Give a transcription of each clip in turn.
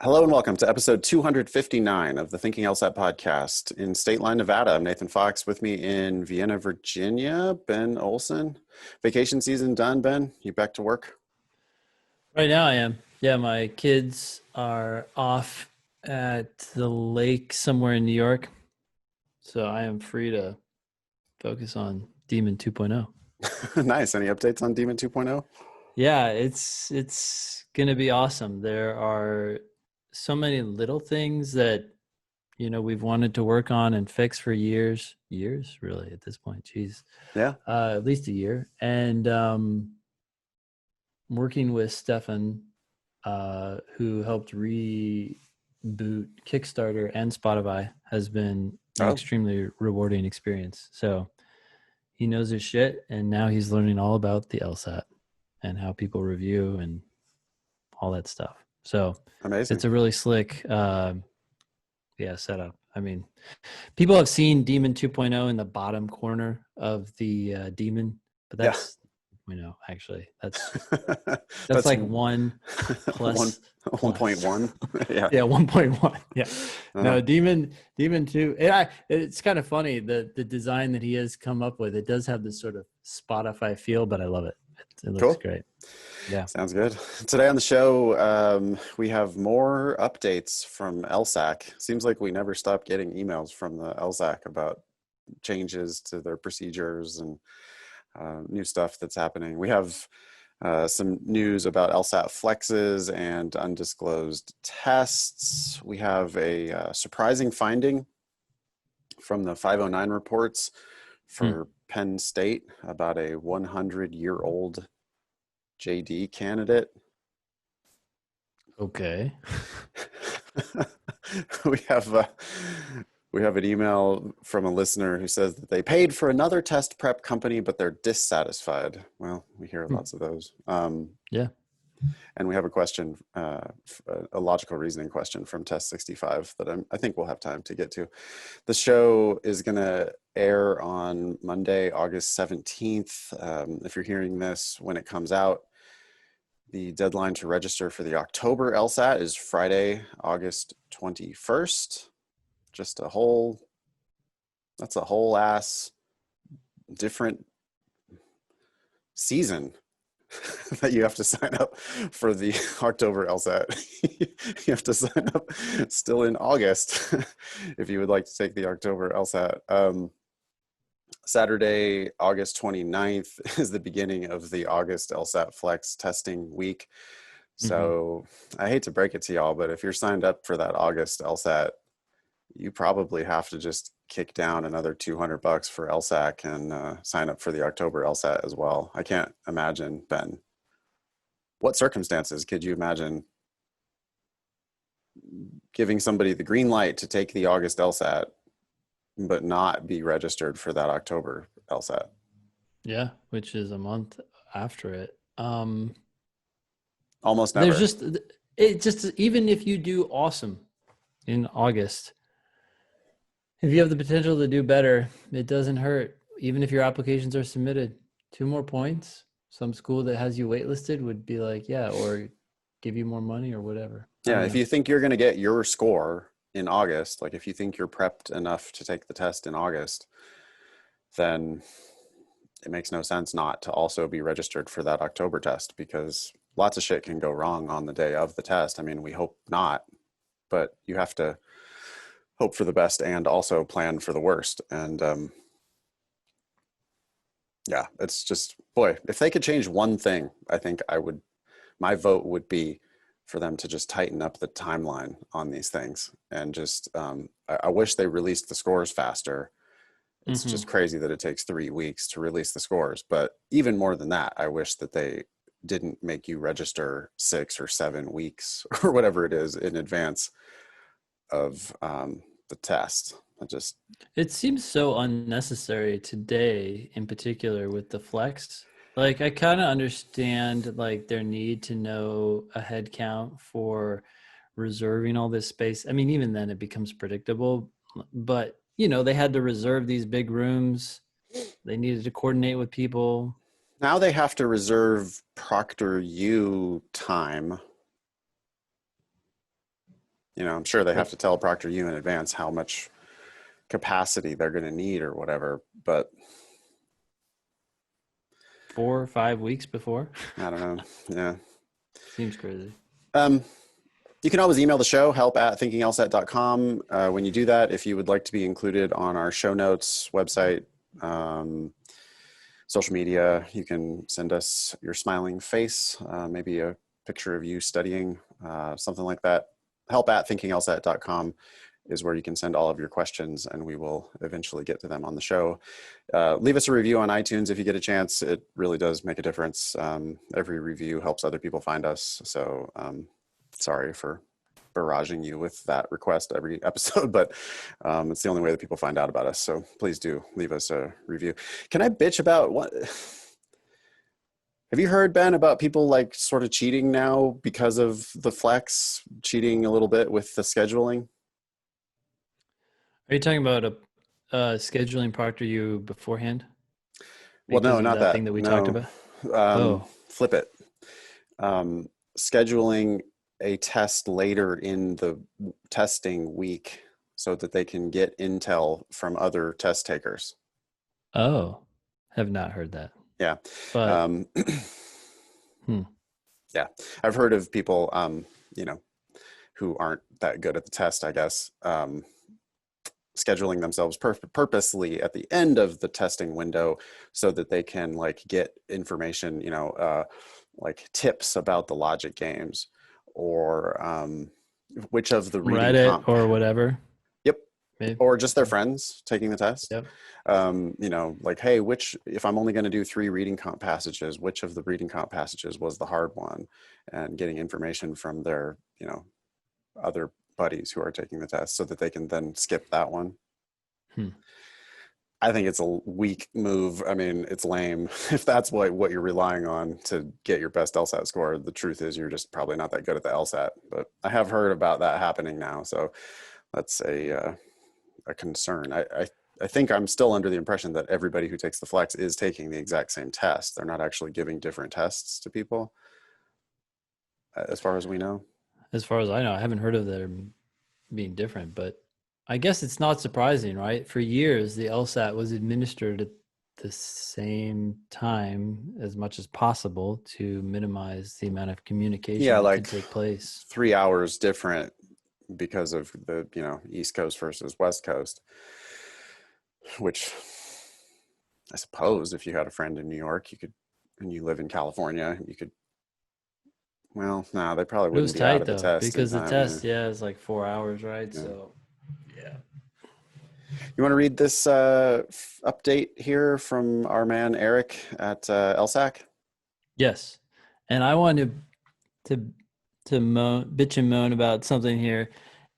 Hello and welcome to episode 259 of the Thinking LSAT podcast in State Line, Nevada. I'm Nathan Fox. With me in Vienna, Virginia, Ben Olson. Vacation season done, Ben? You back to work? Right now I am. Yeah, my kids are off at the lake somewhere in New York. So I am free to focus on Demon 2.0. Nice. Any updates on Demon 2.0? Yeah, it's going to be awesome. There are so many little things that we've wanted to work on and fix for years really at this point. Jeez. Yeah. At least a year. And working with Stefan, who helped reboot Kickstarter and Spotify, has been an extremely rewarding experience. So he knows his shit, and now he's learning all about the LSAT and how people review and all that stuff. So amazing. It's a really slick setup. I mean, people have seen Demon 2.0 in the bottom corner of the Demon, but that's actually that's like 1 plus 1.1. Yeah. Yeah, 1.1. Yeah. No, Demon 2. It's kind of funny the design that he has come up with. It does have this sort of Spotify feel, but I love it. It looks great. Yeah. Sounds good. Today on the show, we have more updates from LSAC. Seems like we never stop getting emails from the LSAC about changes to their procedures and new stuff that's happening. We have some news about LSAT-Flexes and undisclosed tests. We have a surprising finding from the 509 reports for Penn State about a 100-year-old JD candidate. Okay. We have an email from a listener who says that they paid for another test prep company, but they're dissatisfied. Well, we hear lots of those. Yeah. And we have a question, a logical reasoning question from Test 65 that I think we'll have time to get to. The show is going to air on Monday, August 17th. If you're hearing this when it comes out, the deadline to register for the October LSAT is Friday, August 21st. Just that's a whole ass different season that you have to sign up for the October LSAT. You have to sign up still in August if you would like to take the October LSAT. Saturday, August 29th is the beginning of the August LSAT-Flex testing week. So I hate to break it to y'all, but if you're signed up for that August LSAT, you probably have to just kick down another $200 for LSAC and sign up for the October LSAT as well. I can't imagine, Ben. What circumstances could you imagine giving somebody the green light to take the August LSAT, but not be registered for that October LSAT? Yeah, which is a month after it. Almost never. There's even if you do awesome in August, if you have the potential to do better, it doesn't hurt. Even if your applications are submitted, 2 more points, some school that has you waitlisted would be like, yeah, or give you more money or whatever. Yeah, if you think you're going to get your score in August, like if you think you're prepped enough to take the test in August, then it makes no sense not to also be registered for that October test, because lots of shit can go wrong on the day of the test. I mean, we hope not, but you have to hope for the best and also plan for the worst. And yeah, it's just, boy, if they could change one thing, I think my vote would be for them to just tighten up the timeline on these things. And just, I wish they released the scores faster. It's just crazy that it takes 3 weeks to release the scores. But even more than that, I wish that they didn't make you register 6 or 7 weeks or whatever it is in advance of the test. It seems so unnecessary today, in particular with the flex. Like, I kind of understand like their need to know a head count for reserving all this space. I mean, even then it becomes predictable, but they had to reserve these big rooms. They needed to coordinate with people. Now they have to reserve ProctorU time I'm sure they have But to tell ProctorU in advance how much capacity they're going to need or whatever, but 4 or 5 weeks before I don't know. Yeah. seems crazy. Um, you can always email the show, help@thinkinglsat.com. When you do that, if you would like to be included on our show notes, website, social media, you can send us your smiling face, maybe a picture of you studying, something like that. Help@thinkinglsat.com is where you can send all of your questions, and we will eventually get to them on the show. Leave us a review on iTunes if you get a chance. It really does make a difference. Every review helps other people find us. So sorry for barraging you with that request every episode, but it's the only way that people find out about us. So please do leave us a review. Can I bitch about what? Have you heard, Ben, about people like sort of cheating now because of the flex, cheating a little bit with the scheduling? Are you talking about a scheduling ProctorU beforehand Well, because no, of not that that. thing that we talked No. about? Oh, Flip it. Scheduling a test later in the testing week so that they can get intel from other test takers. oh, have not heard that. Yeah. But hmm. Yeah. I've heard of people, who aren't that good at the test, I guess, scheduling themselves purposely at the end of the testing window so that they can like get information, like tips about the logic games or which of the reading Reddit comp. or whatever. Yep. Maybe. Or just their friends taking the test. Yep. Like, hey, if I'm only going to do 3 reading comp passages, which of the reading comp passages was the hard one, and getting information from their, other buddies who are taking the test so that they can then skip that one. I think it's a weak move. I mean, it's lame. If that's what you're relying on to get your best LSAT score, the truth is you're just probably not that good at the LSAT. But I have heard about that happening now, so that's a concern. I think I'm still under the impression that everybody who takes the flex is taking the exact same test. They're not actually giving different tests to people, as far as we know. As far as I know, I haven't heard of them being different, but I guess it's not surprising, right? For years, the LSAT was administered at the same time as much as possible to minimize the amount of communication that like could take place. 3 hours different because of the East Coast versus West Coast, which I suppose if you had a friend in New York, and you live in California, you could. Well, no, they probably It was wouldn't be out tight of the though, test in because the time. test, is like 4 hours, right? Yeah. So, yeah. You want to read this update here from our man Eric at LSAC? Yes, and I want to bitch and moan about something here.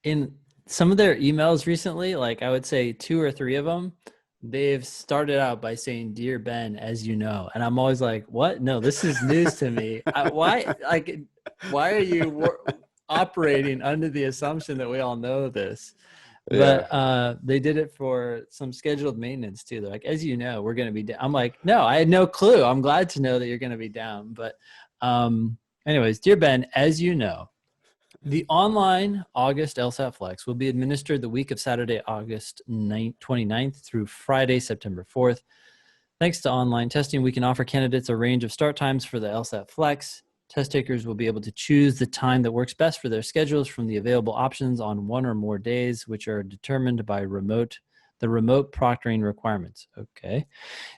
In some of their emails recently, like I would say 2 or 3 of them, they've started out by saying "Dear Ben, as you know," and I'm always like, "What? No, this is news to me. Why are you operating under the assumption that we all know this?" Yeah. But they did it for some scheduled maintenance too. They're like, "As you know, we're going to be down." I'm like, "No, I had no clue. I'm glad to know that you're going to be down." But anyways, dear Ben, as you know, the online August LSAT-Flex will be administered the week of Saturday, August 29th through Friday, September 4th. Thanks to online testing, we can offer candidates a range of start times for the LSAT-Flex. Test takers will be able to choose the time that works best for their schedules from the available options on 1 or more days, which are determined by the remote proctoring requirements. Okay.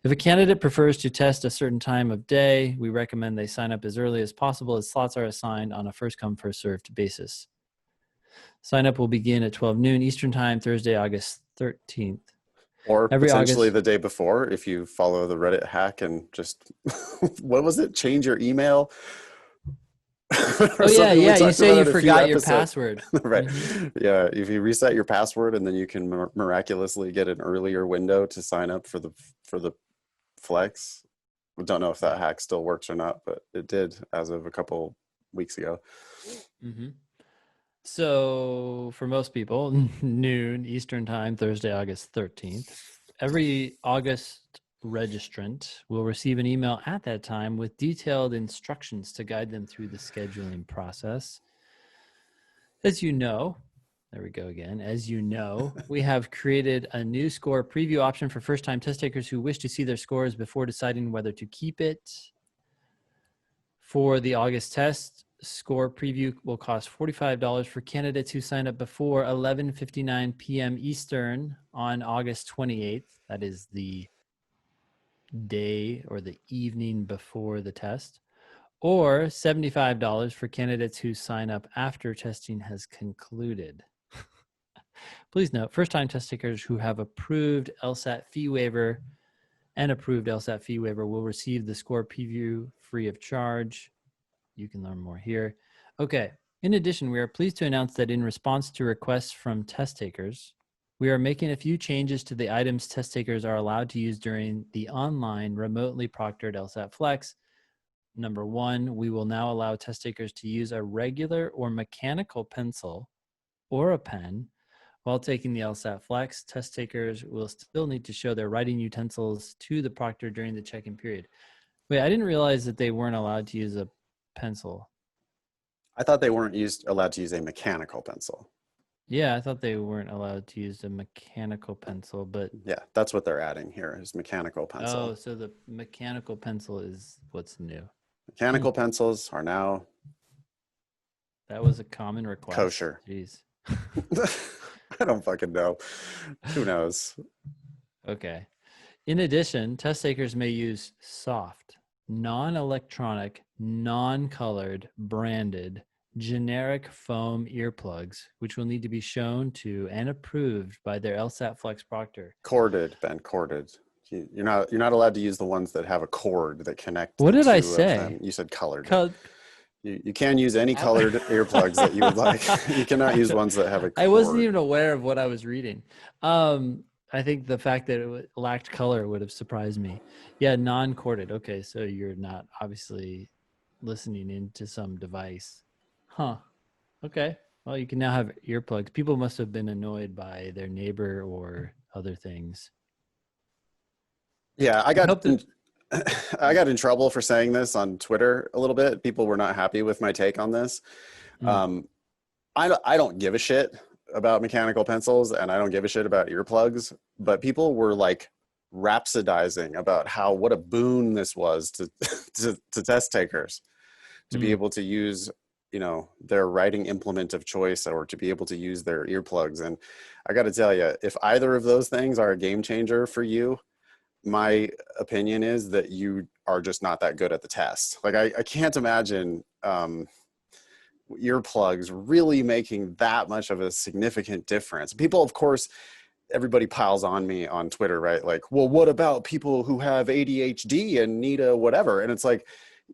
If a candidate prefers to test a certain time of day, we recommend they sign up as early as possible, as slots are assigned on a first-come, first-served basis. Sign up will begin at 12 noon Eastern Time, Thursday, August 13th. Or Every potentially August, the day before, if you follow the Reddit hack and just, what was it? Change your email? Oh yeah, We you talked say about you it a few forgot your episodes. password. Right. Mm-hmm. Yeah. If you reset your password and then you can miraculously get an earlier window to sign up for the flex. I don't know if that hack still works or not, but it did as of a couple weeks ago. Mm-hmm. So for most people, noon Eastern Time, Thursday, August 13th. Every August registrant will receive an email at that time with detailed instructions to guide them through the scheduling process. As you know, There we go again. As you know, we have created a new score preview option for first-time test takers who wish to see their scores before deciding whether to keep it. For the August test, score preview will cost $45 for candidates who sign up before 11:59 p.m. Eastern on August 28th. That is the day or the evening before the test. Or $75 for candidates who sign up after testing has concluded. Please note, first-time test takers who have approved LSAT fee waiver will receive the score preview free of charge. You can learn more here. Okay. In addition, we are pleased to announce that in response to requests from test takers, we are making a few changes to the items test takers are allowed to use during the online remotely proctored LSAT-Flex. Number one, we will now allow test takers to use a regular or mechanical pencil or a pen while taking the LSAT-Flex. Test takers will still need to show their writing utensils to the proctor during the check-in period. Wait, I didn't realize that they weren't allowed to use a pencil. I thought they weren't allowed to use a mechanical pencil. Yeah, I thought they weren't allowed to use a mechanical pencil, but Yeah, that's what they're adding here is mechanical pencil. oh, so the mechanical pencil is what's new. Mechanical pencils are now That was a common request. kosher. Jeez. I don't fucking know. Who knows? Okay. In addition, test takers may use soft, non-electronic, non-colored, branded, generic foam earplugs, which will need to be shown to and approved by their LSAT-Flex proctor. Corded, Ben, corded. You're not allowed to use the ones that have a cord that connect. What did I two of say? them. You said colored. Co- You can use any colored earplugs that you would like. You cannot use ones that have a cord. I wasn't even aware of what I was reading. I think the fact that it lacked color would have surprised me. Yeah, non-corded. Okay, so you're not obviously listening into some device. Huh. Okay. Well, you can now have earplugs. People must have been annoyed by their neighbor or other things. Yeah, I got that- I got in trouble for saying this on Twitter a little bit. People were not happy with my take on this. I don't give a shit about mechanical pencils and I don't give a shit about earplugs, but people were like rhapsodizing about what a boon this was to to test takers to be able to use, their writing implement of choice or to be able to use their earplugs. And I got to tell you, if either of those things are a game changer for you, my opinion is that you are just not that good at the test. Like I can't imagine earplugs really making that much of a significant difference. People, of course, everybody piles on me on Twitter, right? Like, well, what about people who have ADHD and need a whatever? And it's like,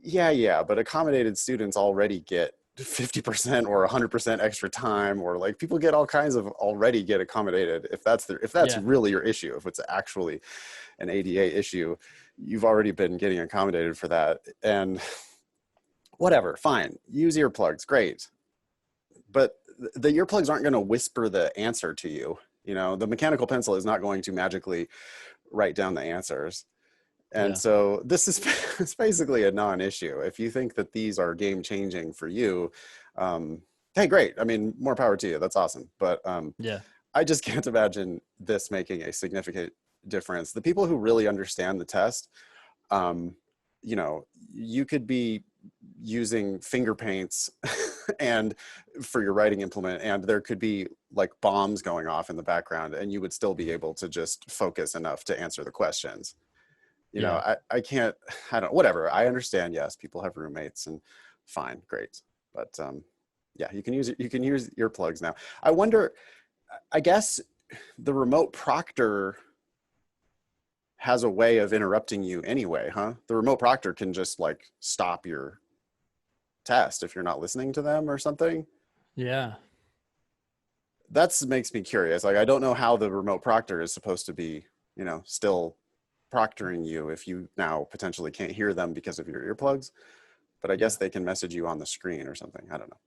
yeah, but accommodated students already get 50% or 100% extra time, or like people get all kinds of already get accommodated. If that's really your issue, if it's actually an ADA issue, you've already been getting accommodated for that. And whatever, fine, use earplugs, great. But the earplugs aren't going to whisper the answer to you. The mechanical pencil is not going to magically write down the answers. And so this is it's basically a non-issue. If you think that these are game changing for you, hey, great. I mean, more power to you. That's awesome. But I just can't imagine this making a significant difference. The people who really understand the test, you could be using finger paints and for your writing implement, and there could be like bombs going off in the background and you would still be able to just focus enough to answer the questions. Whatever. I understand. Yes, people have roommates and fine, great. But you can use earplugs now. I wonder, I guess the remote proctor has a way of interrupting you anyway, huh? The remote proctor can just like stop your test if you're not listening to them or something. Yeah. That makes me curious. Like, I don't know how the remote proctor is supposed to be, still proctoring you if you now potentially can't hear them because of your earplugs. But I guess they can message you on the screen or something. I don't know.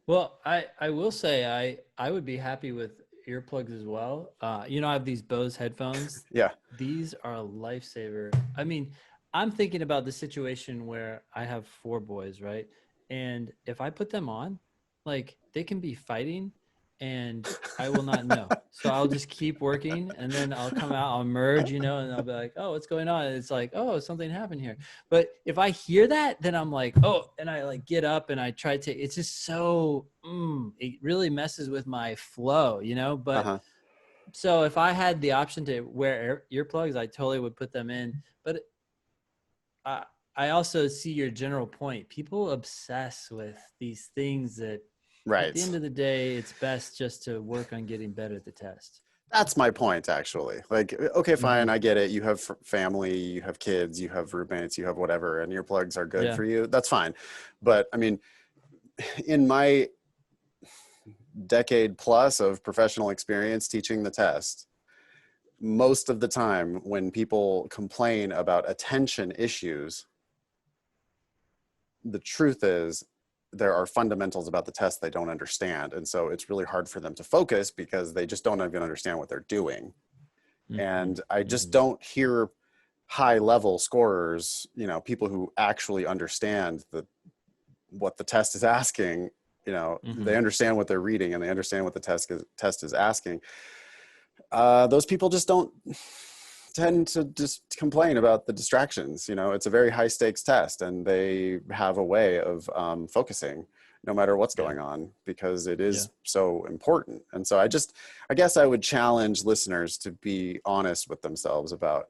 Well, I will say I would be happy with earplugs as well. I have these Bose headphones. Yeah. These are a lifesaver. I mean, I'm thinking about the situation where I have 4 boys, right? And if I put them on, like they can be fighting and I will not know. So I'll just keep working, and then I'll come out, I'll merge, and I'll be like, oh, what's going on? And it's like, oh, something happened here. But if I hear that, then I'm like, oh, and I like get up and I try to, it's just so, it really messes with my flow, but Uh-huh. so if I had the option to wear earplugs, I totally would put them in. But I, I also see your general point. People obsess with these things that at the Right. end of the day, it's best just to work on getting better at the test. That's my point, actually. Like, okay, fine, Mm-hmm. I get it. You have family, you have kids, you have roommates, you have whatever, and earplugs are good Yeah. for you. That's fine. But I mean, in my decade plus of professional experience teaching the test, most of the time when people complain about attention issues, the truth is there are fundamentals about the test they don't understand. And so it's really hard for them to focus because they just don't even understand what they're doing. Mm-hmm. And I just Mm-hmm. don't hear high level scorers, people who actually understand what the test is asking. Mm-hmm. They understand what they're reading and they understand what the test is asking. Those people just don't tend to just complain about the distractions. It's a very high stakes test and they have a way of focusing no matter what's Yeah. going on because it Yeah. is so important. And so I guess I would challenge listeners to be honest with themselves about,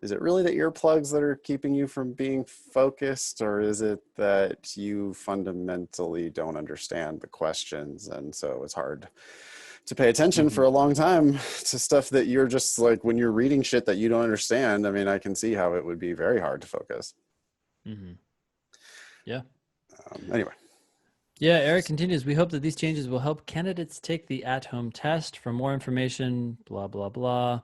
is it really the earplugs that are keeping you from being focused, or is it that you fundamentally don't understand the questions and so it's hard to pay attention Mm-hmm. for a long time to stuff that you're just like, when you're reading shit that you don't understand? I mean, I can see how it would be very hard to focus. Mm-hmm. Yeah. Anyway. Yeah, Eric continues. We hope that these changes will help candidates take the at-home test. For more information, blah, blah, blah.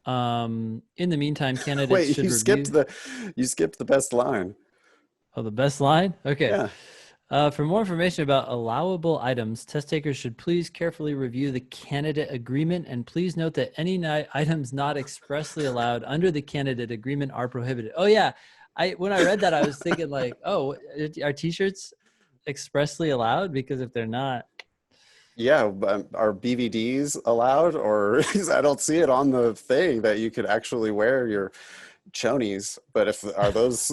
In the meantime, candidates Wait, should review. you skipped the best line. Oh, the best line? Okay. Yeah. For more information about allowable items, test takers should please carefully review the candidate agreement, and please note that any items not expressly allowed under the candidate agreement are prohibited. Oh yeah, when I read that, I was thinking like, oh, are t-shirts expressly allowed? Because if they're not, Yeah, but are BVDs allowed? Or I don't see it on the thing that you could actually wear your chonies. But if are those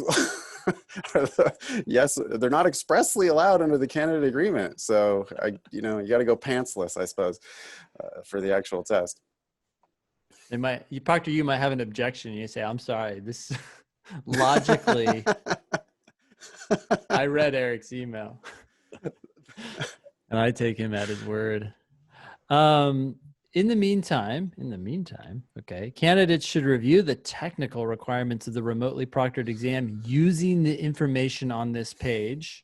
yes, they're not expressly allowed under the candidate agreement. So you got to go pantsless, I suppose, for the actual test. they might. Proctor, you might have an objection. You say, "I'm sorry. This logically, I read Eric's email, and I take him at his word." In the meantime, okay, candidates should review the technical requirements of the remotely proctored exam using the information on this page.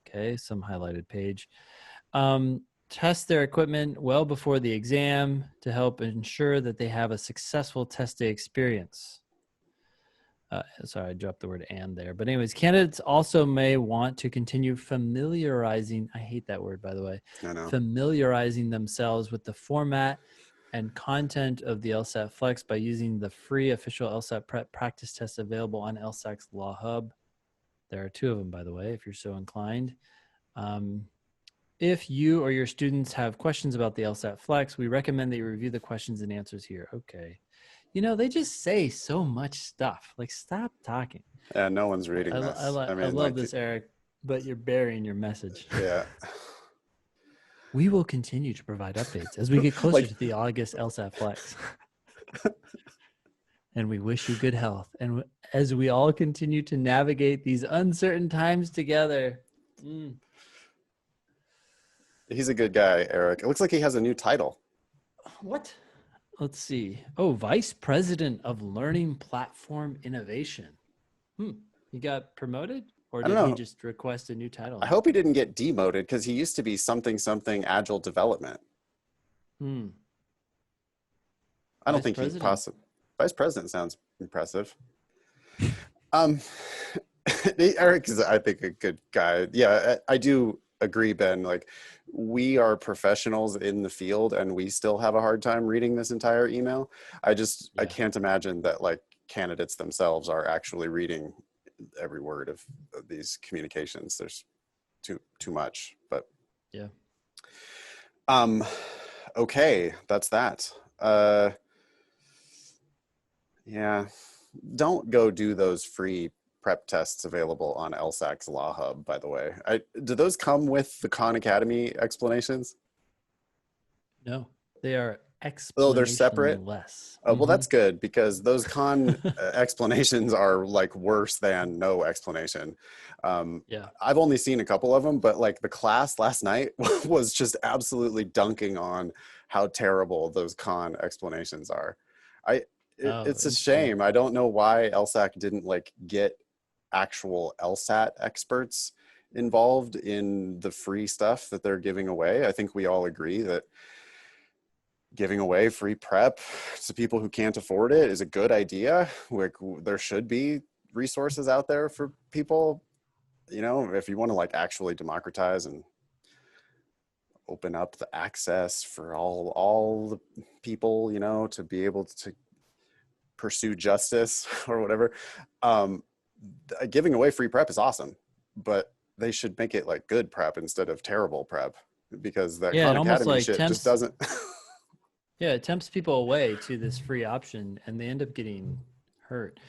Okay, some highlighted page. Test their equipment well before the exam to help ensure that they have a successful test day experience. Sorry, I dropped the word "and" there. But anyways, candidates also may want to continue familiarizing, I hate that word, by the way, I know. familiarizing themselves with the format and content of the LSAT-Flex by using the free official LSAT prep practice tests available on LSAC's Law Hub. There are 2 of them, by the way, if you're so inclined. If you or your students have questions about the LSAT-Flex, we recommend that you review the questions and answers here. Okay. They just say so much stuff. Like, stop talking. Yeah, no one's reading this. I I mean, love like, this, Eric, but you're burying your message. yeah. We will continue to provide updates as we get closer Like, to the August LSAT-Flex. And we wish you good health. And as we all continue to navigate these uncertain times together. he's a good guy, Eric. It looks like he has a new title. What? Let's see. Oh, Vice President of Learning Platform Innovation. He got promoted, or I don't did he know. just request a new title? I hope he didn't get demoted because he used to be something agile development. I don't Vice think he President. possibly. Vice president sounds impressive. Um, Eric is, I think, a good guy. Yeah, I do agree, Ben. Like, we are professionals in the field and we still have a hard time reading this entire email. I can't imagine that like candidates themselves are actually reading every word of these communications. There's too much, but Yeah. Um, okay, that's that. Uh, yeah, don't go do those free prep tests available on LSAC's Law Hub, by the way. Do those come with the Khan Academy explanations? No, they are Oh, they're separate? explanation-less. Well, that's good because those Khan explanations are like worse than no explanation. Um, Yeah. I've only seen a couple of them, but like the class last night was just absolutely dunking on how terrible those Khan explanations are. Oh, It's a interesting. shame. I don't know why LSAC didn't like get actual LSAT experts involved in the free stuff that they're giving away. I think we all agree that giving away free prep to people who can't afford it is a good idea. Like there should be resources out there for people, you know, if you want to like actually democratize and open up the access for all the people, you know, to be able to pursue justice or whatever. Um, Giving away free prep is awesome, but they should make it like good prep instead of terrible prep because that Yeah, Khan it almost Academy like shit just tempts doesn't. yeah, it tempts people away to this free option and they end up getting hurt.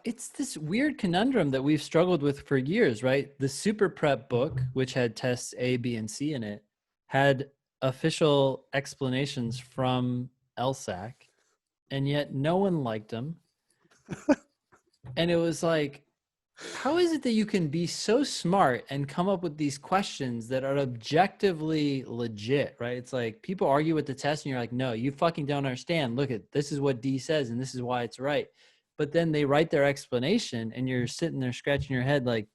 It's this weird conundrum that we've struggled with for years, right? The Super Prep book, which had tests A, B, and C in it, had official explanations from LSAC, and yet no one liked them. And it was like, how is it that you can be so smart and come up with these questions that are objectively legit, right? It's like people argue with the test and you're like, no, you fucking don't understand. Look at this is what D says and this is why it's right. But then they write their explanation and you're sitting there scratching your head like,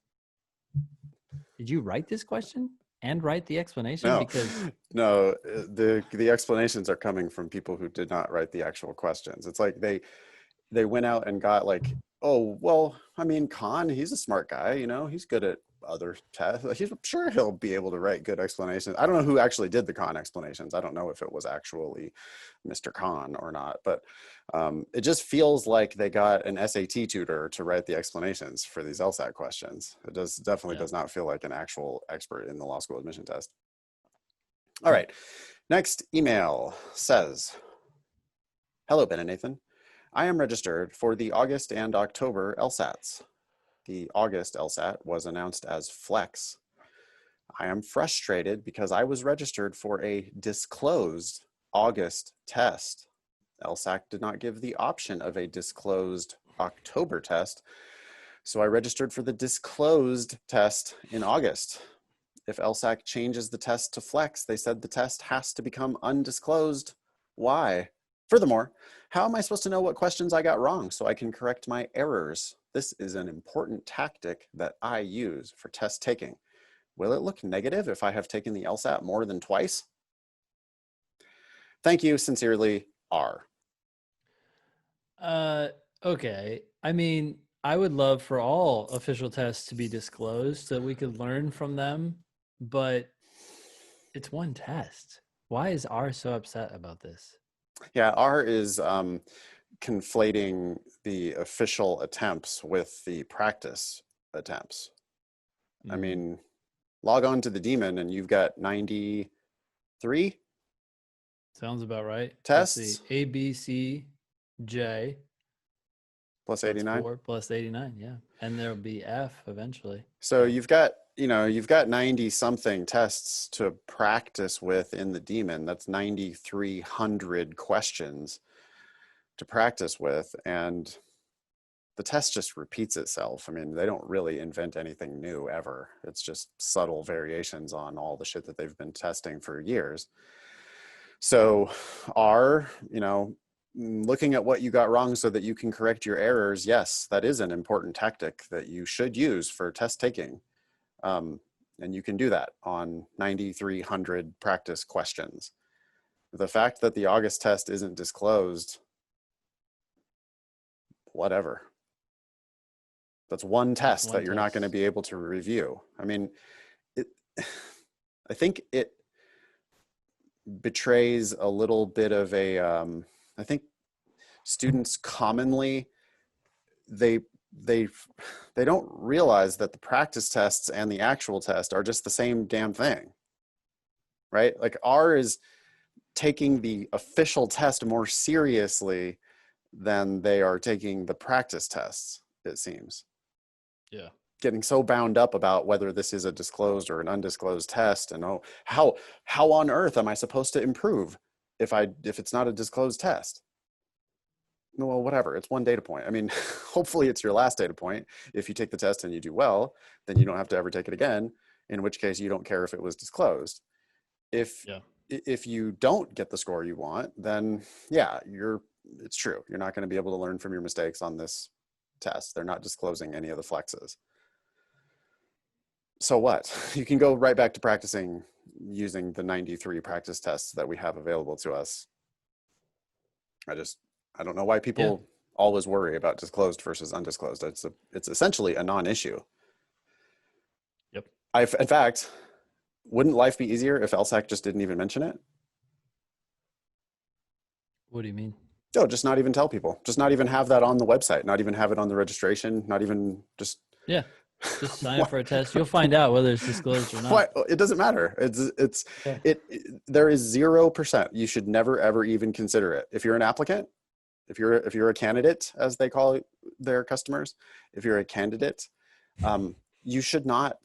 did you write this question and write the explanation? No, Because no, the explanations are coming from people who did not write the actual questions. It's like they went out and got like, oh, well, I mean, Khan, he's a smart guy, you know, he's good at other tests. He's sure he'll be able to write good explanations. I don't know who actually did the Khan explanations. I don't know if it was actually Mr. Khan or not, but it just feels like they got an SAT tutor to write the explanations for these LSAT questions. It definitely yeah. does not feel like an actual expert in the law school admission test. All Hmm. right. Next email says, hello, Ben and Nathan. I am registered for the August and October LSATs. The August LSAT was announced as Flex. I am frustrated because I was registered for a disclosed August test. LSAC did not give the option of a disclosed October test, so I registered for the disclosed test in August. If LSAC changes the test to Flex, they said the test has to become undisclosed. Why? Furthermore, how am I supposed to know what questions I got wrong so I can correct my errors? This is an important tactic that I use for test taking. Will it look negative if I have taken the LSAT more than twice? Thank you, sincerely, R. Uh, okay. I mean, I would love for all official tests to be disclosed so that we could learn from them, but it's one test. Why is R so upset about this? Yeah, R is conflating the official attempts with the practice attempts. I Mm, mean, log on to the daemon and you've got 93 sounds about right. Let's see. tests A, B, C, J. plus That's 89. 4 plus 89. Yeah. And there'll be F eventually. So So, you've got, you've got 90 something tests to practice with in the daemon. That's 9,300 questions to practice with. And the test just repeats itself. I mean, they don't really invent anything new ever. It's just subtle variations on all the shit that they've been testing for years. So looking at what you got wrong so that you can correct your errors, yes, that is an important tactic that you should use for test taking. And you can do that on 9,300 practice questions. The fact that the August test isn't disclosed, whatever. That's one it's test one that you're not going to test. be able to review. I mean, it, I think it betrays a little bit of I think students commonly, they they they don't realize that the practice tests and the actual test are just the same damn thing. right? Like R is taking the official test more seriously than they are taking the practice tests, it seems. Yeah. Getting so bound up about whether this is a disclosed or an undisclosed test, and oh, how on earth am I supposed to improve if it's not a disclosed test? Well, whatever, it's one data point. I mean, hopefully it's your last data point. If you take the test and you do well, then you don't have to ever take it again, in which case you don't care if it was disclosed. If Yeah. if you don't get the score you want, then yeah, it's true. You're not going to be able to learn from your mistakes on this test. They're not disclosing any of the flexes. So what? You can go right back to practicing using the 93 practice tests that we have available to us. I don't know why people always worry about disclosed versus undisclosed. It's essentially a non-issue. Yep. In fact, wouldn't life be easier if LSAC just didn't even mention it? What do you mean? No, just not even tell people. Just not even have that on the website. Not even have it on the registration. Not even just. Yeah. Just sign up for a test. You'll find out whether it's disclosed or not. What? It doesn't matter. There is 0%. You should never ever even consider it. If you're an applicant, if you're a candidate, as they call their customers, if you're a candidate, you should not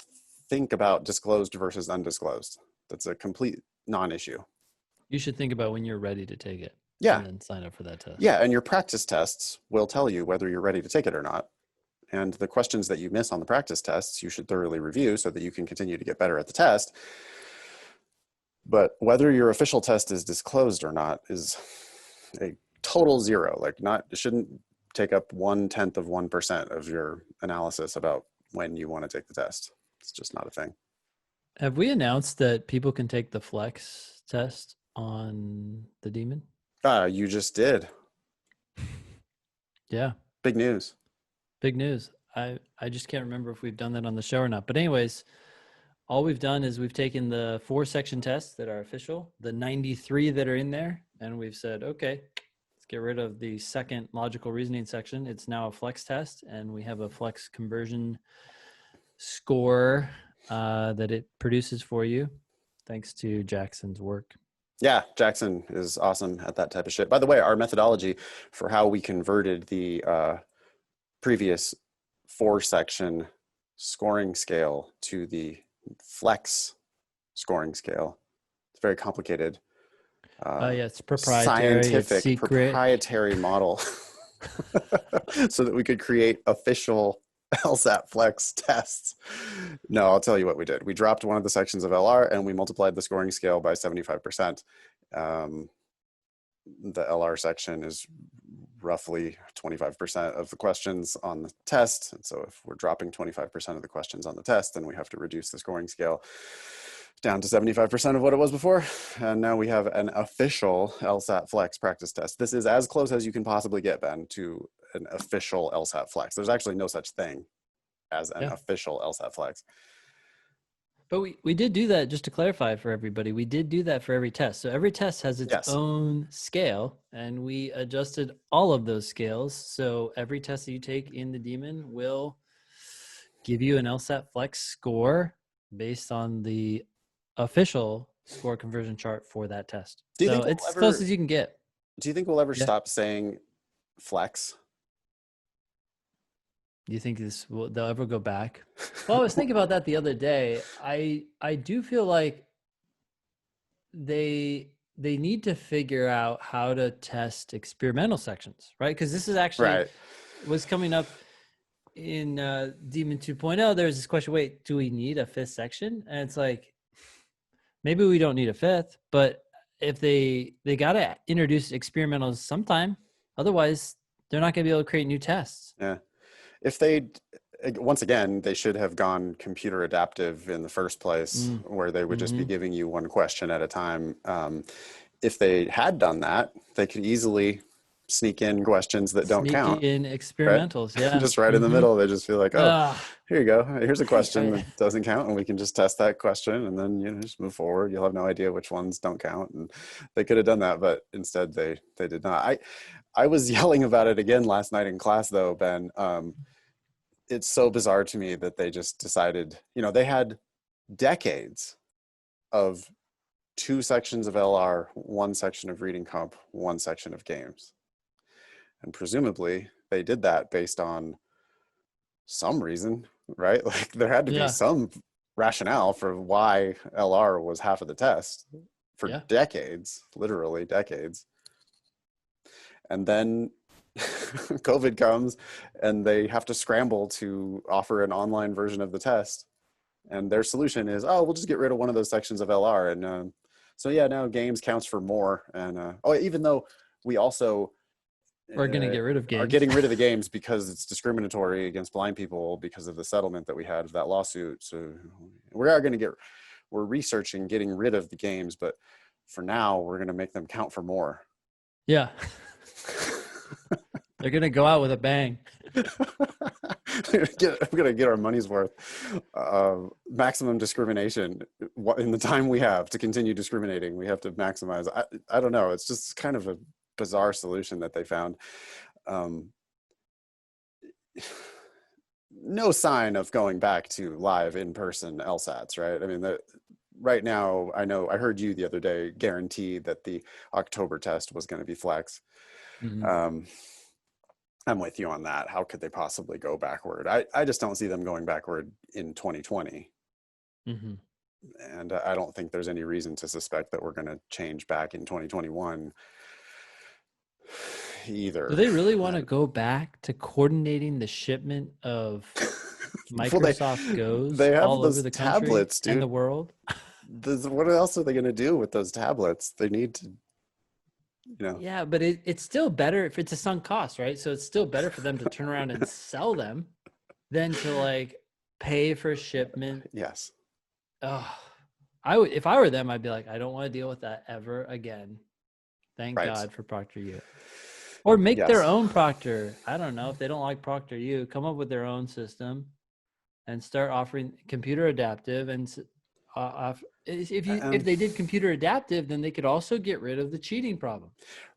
think about disclosed versus undisclosed. That's a complete non-issue. You should think about when you're ready to take it. Yeah. And then sign up for that test. Yeah, and your practice tests will tell you whether you're ready to take it or not. And the questions that you miss on the practice tests, you should thoroughly review so that you can continue to get better at the test. But whether your official test is disclosed or not is a total zero. Like, it shouldn't take up 0.1% of your analysis about when you want to take the test. It's just not a thing. Have we announced that people can take the Flex test on the Demon? You just did. Yeah. Big news. Big news. I just can't remember if we've done that on the show or not. But anyways, all we've done is we've taken the 4 section tests that are official, the 93 that are in there, and we've said, okay, let's get rid of the second logical reasoning section. It's now a Flex test, and we have a Flex conversion score that it produces for you, thanks to Jackson's work. Yeah, Jackson is awesome at that type of shit. By the way, our methodology for how we converted the previous 4-section scoring scale to the Flex scoring scale, it's very complicated. Yeah, it's proprietary, scientific, it's proprietary model so that we could create official LSAT-Flex tests. No, I'll tell you what we did. We dropped one of the sections of LR and we multiplied the scoring scale by 75%. The LR section is roughly 25% of the questions on the test. And so if we're dropping 25% of the questions on the test, then we have to reduce the scoring scale down to 75% of what it was before. And now we have an official LSAT-Flex practice test. This is as close as you can possibly get, Ben, to an official LSAT-Flex. There's actually no such thing as an official LSAT-Flex. But we did do that, just to clarify for everybody. We did do that for every test. So every test has its own scale, and we adjusted all of those scales. So every test that you take in the Demon will give you an LSAT-Flex score based on the official score conversion chart for that test. So it's as close as you can get. Do you think we'll ever stop saying flex? Do you think they'll ever go back? Well, I was thinking about that the other day. I do feel like they need to figure out how to test experimental sections, right? Because this is actually was coming up in Demon 2.0. There's this question: wait, do we need a 5th section? And it's like, maybe we don't need a 5th, but if they got to introduce experimentals sometime, otherwise they're not going to be able to create new tests. Yeah. If once again, they should have gone computer adaptive in the first place, where they would just be giving you one question at a time. If they had done that, they could easily sneak in questions that don't count. Sneak in experimentals, right? Just right in the middle. They just feel like, oh, here you go. Here's a question that doesn't count, and we can just test that question, and then just move forward. You'll have no idea which ones don't count. And they could have done that, but instead they did not. I was yelling about it again last night in class, though, Ben. It's so bizarre to me that they just decided, they had decades of 2 sections of LR, 1 section of reading comp, 1 section of games. And presumably they did that based on some reason, right? Like there had to be Yeah. some rationale for why LR was half of the test for Yeah. decades, literally decades. And then COVID comes and they have to scramble to offer an online version of the test. And their solution is, oh, we'll just get rid of one of those sections of LR. And so, yeah, now games counts for more. And even though we also We're going to get rid of are games. getting rid of the games because it's discriminatory against blind people because of the settlement that we had of that lawsuit. So we're researching getting rid of the games, but for now, we're going to make them count for more. Yeah. They're going to go out with a bang. We're going to get our money's worth. Maximum discrimination in the time we have to continue discriminating. We have to maximize. I don't know. It's just kind of a bizarre solution that they found. No sign of going back to live in-person LSATs, right? I mean, right now, I heard you the other day guarantee that the October test was going to be Flex. Mm-hmm. I'm with you on that. How could they possibly go backward? I just don't see them going backward in 2020. Mm-hmm. And I don't think there's any reason to suspect that we're going to change back in 2021 either. Do they really want to go back to coordinating the shipment of Microsoft Goes they have all those over the country tablets, dude. and the world? What else are they going to do with those tablets? They need to, Yeah, but it's still better if it's a sunk cost, right? So it's still better for them to turn around and sell them than to like pay for shipment. Yes. Oh, if I were them, I'd be like, I don't want to deal with that ever again. Thank God for ProctorU. Or make their own Proctor. I don't know. If they don't like ProctorU, come up with their own system and start offering computer adaptive. And if they did computer adaptive, then they could also get rid of the cheating problem.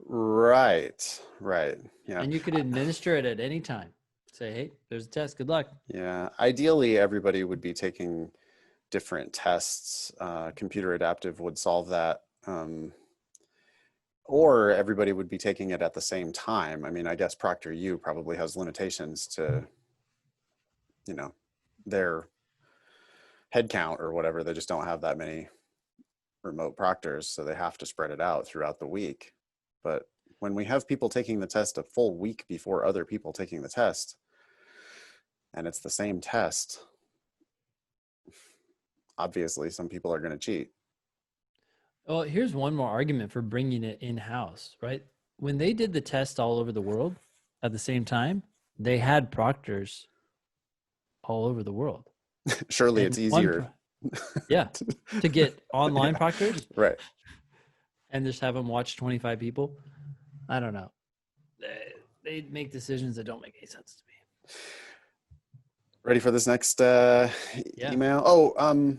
Right. Yeah. And you could administer it at any time. Say, hey, there's a test. Good luck. Yeah. Ideally, everybody would be taking different tests. Computer adaptive would solve that. Or everybody would be taking it at the same time. I mean, I guess ProctorU probably has limitations to, their head count or whatever. They just don't have that many remote proctors, so they have to spread it out throughout the week. But when we have people taking the test a full week before other people taking the test, and it's the same test, obviously some people are going to cheat. Well, here's one more argument for bringing it in-house, right? When they did the test all over the world at the same time, they had proctors all over the world. Surely it's easier. To get online proctors. Right. And just have them watch 25 people. I don't know. They make decisions that don't make any sense to me. Ready for this next email? Oh,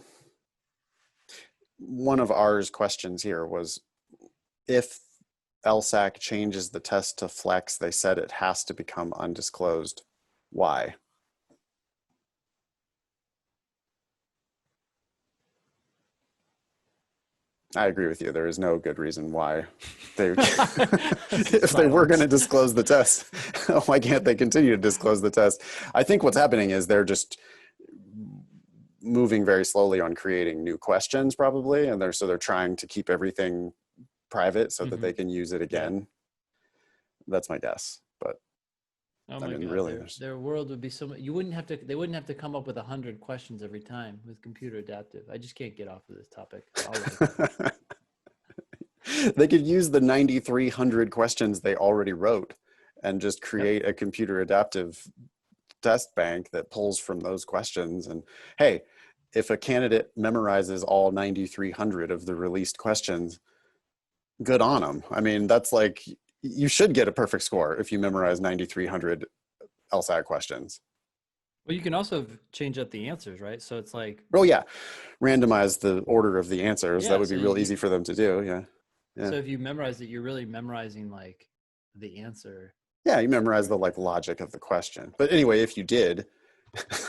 one of ours questions here was, if LSAC changes the test to Flex, they said it has to become undisclosed. Why? I agree with you. There is no good reason why they, if they were going to disclose the test, why can't they continue to disclose the test? I think what's happening is they're just moving very slowly on creating new questions probably. And they're trying to keep everything private so that they can use it again. That's my guess. But oh my God, really, their world would be so much. They wouldn't have to come up with 100 questions every time with computer adaptive. I just can't get off of this topic. They could use the 9,300 questions they already wrote and just create a computer adaptive test bank that pulls from those questions. And hey, if a candidate memorizes all 9,300 of the released questions, good on them. I mean, that's like, you should get a perfect score if you memorize 9,300 LSAT questions. Well, you can also change up the answers, right? So it's like, oh yeah, randomize the order of the answers. That would be real easy for them to do. Yeah. So if you memorize it, you're really memorizing like the answer. Yeah, you memorize the like logic of the question. But anyway, if you did,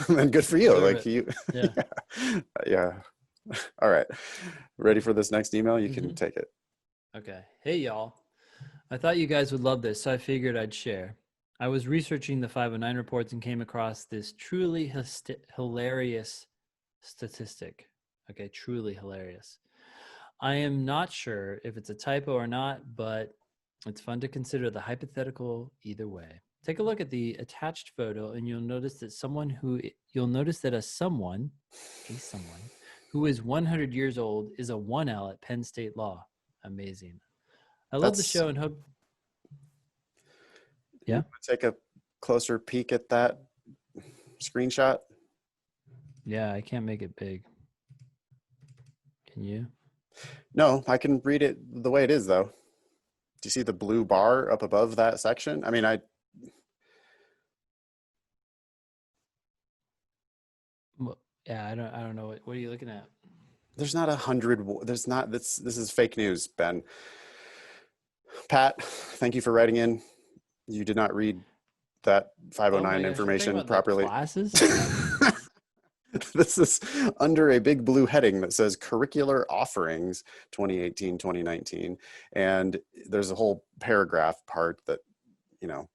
then good for you. Like you, yeah. All right. Ready for this next email? You can Mm-hmm. take it. Okay. Hey, y'all. I thought you guys would love this, so I figured I'd share. I was researching the 509 reports and came across this truly hilarious statistic. Okay, truly hilarious. I am not sure if it's a typo or not, but it's fun to consider the hypothetical either way. Take a look at the attached photo and you'll notice that a someone who is 100 years old is a 1L at Penn State Law. Amazing. I love the That's, show and hope. you Yeah. want to take a closer peek at that screenshot? Yeah, I can't make it big. Can you? No, I can read it the way it is, though. Do you see the blue bar up above that section? I mean, Well, yeah, I don't know. What are you looking at? there's not 100. There's not. This is fake news, Ben. Pat, thank you for writing in. You did not read that Oh 509 my gosh, you're talking information about the properly. classes? This is under a big blue heading that says curricular offerings 2018 2019, and there's a whole paragraph part that, you know,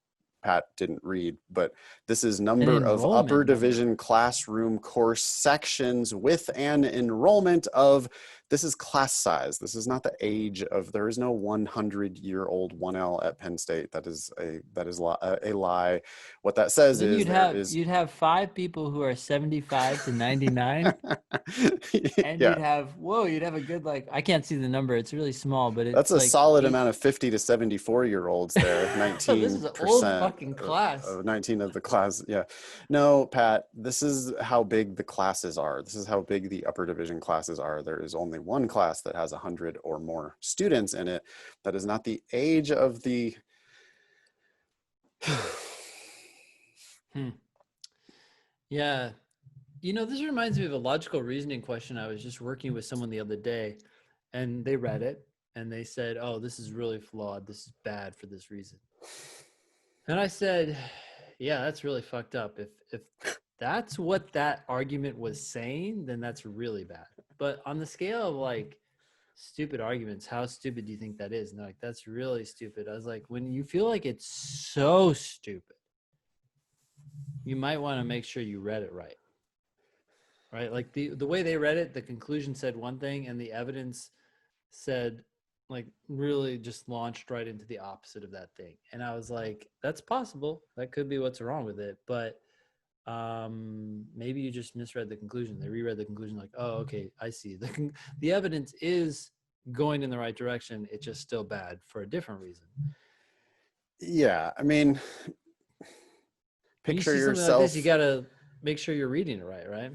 Pat didn't read, but this is An number of upper enrollment number. division classroom course sections with an enrollment of, this is class size. This is not the age of, there is no 100-year-old 1L at Penn State. That is a lie. What that says Then is there is, you'd have 5 people who are 75 to 99, and yeah, you'd have a good, like, I can't see the number. It's really small, but that's it's a like solid eight. amount of 50 to 74-year-olds there. This is an old 19% fucking class. of 19 of the class. Yeah. No, Pat, this is how big the classes are. This is how big the upper division classes are. There is only one class that has 100 or more students in it. That is not the age of the. Hmm. Yeah. This reminds me of a logical reasoning question. I was just working with someone the other day, and they read it and they said, "Oh, this is really flawed. This is bad for this reason." And I said, "Yeah, that's really fucked up. If that's what that argument was saying, then that's really bad." But on the scale of like stupid arguments, how stupid do you think that is? And they're like, "That's really stupid." I was like, when you feel like it's so stupid, you might want to make sure you read it right. Right? Like the way they read it, the conclusion said one thing and the evidence said, like, really just launched right into the opposite of that thing. And I was like, that's possible. That could be what's wrong with it, but maybe you just misread the conclusion. They reread the conclusion like, oh, okay, I see. The evidence is going in the right direction. It's just still bad for a different reason. Yeah. I mean, When you picture see something like this, you yourself, got to make sure you're reading it right, right?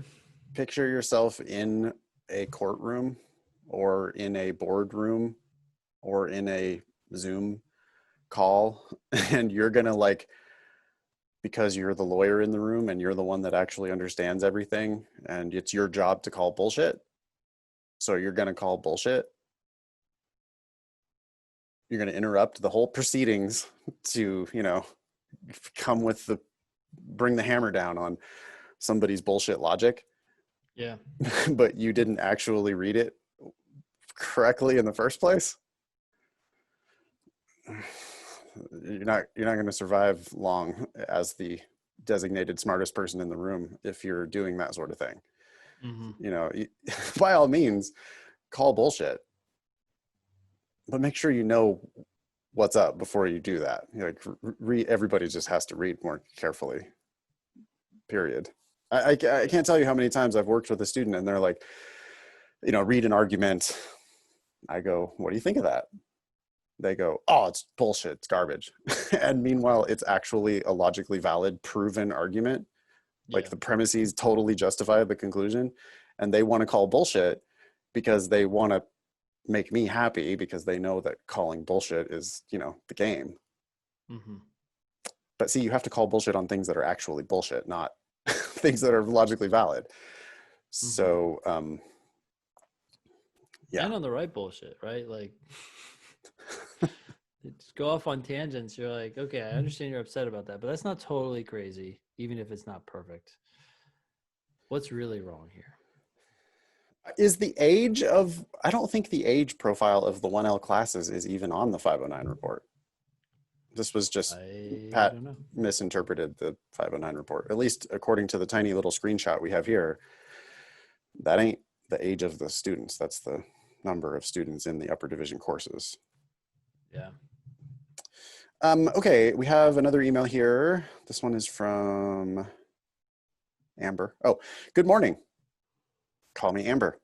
picture yourself in a courtroom or in a boardroom or in a Zoom call, and you're going to, like, because you're the lawyer in the room and you're the one that actually understands everything and it's your job to call bullshit. So you're going to call bullshit. You're going to interrupt the whole proceedings to, come with bring the hammer down on somebody's bullshit logic. Yeah. But you didn't actually read it correctly in the first place. You're not going to survive long as the designated smartest person in the room if you're doing that sort of thing. Mm-hmm. By all means, call bullshit, but make sure you know what's up before you do that. Everybody just has to read more carefully. Period. I can't tell you how many times I've worked with a student and they're like, read an argument. I go, what do you think of that? They go, oh, it's bullshit, it's garbage. And meanwhile, it's actually a logically valid, proven argument. Like, Yeah. the premises totally justify the conclusion, and they want to call bullshit because they want to make me happy because they know that calling bullshit is, the game. Mm-hmm. But see, you have to call bullshit on things that are actually bullshit, not things that are logically valid. Mm-hmm. So, yeah. And on the right bullshit, right? Like, just go off on tangents. You're like, okay, I understand you're upset about that, but that's not totally crazy, even if it's not perfect. What's really wrong here? Is the age of, I don't think the age profile of the 1L classes is even on the 509 report. This was just, I Pat don't know. misinterpreted the 509 report, at least according to the tiny little screenshot we have here. That ain't the age of the students. That's the number of students in the upper division courses. Yeah. Okay, we have another email here. This one is from Amber. Oh, good morning. Call me Amber.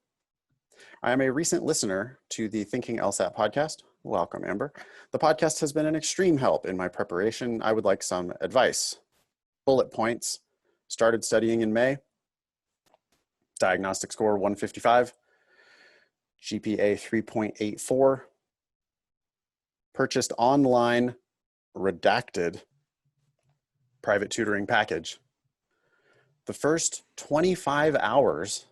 I am a recent listener to the Thinking LSAT podcast. Welcome, Amber. The podcast has been an extreme help in my preparation. I would like some advice. Bullet points. Started studying in May. Diagnostic score 155. GPA 3.84. Purchased online redacted private tutoring package. The first 25 hours,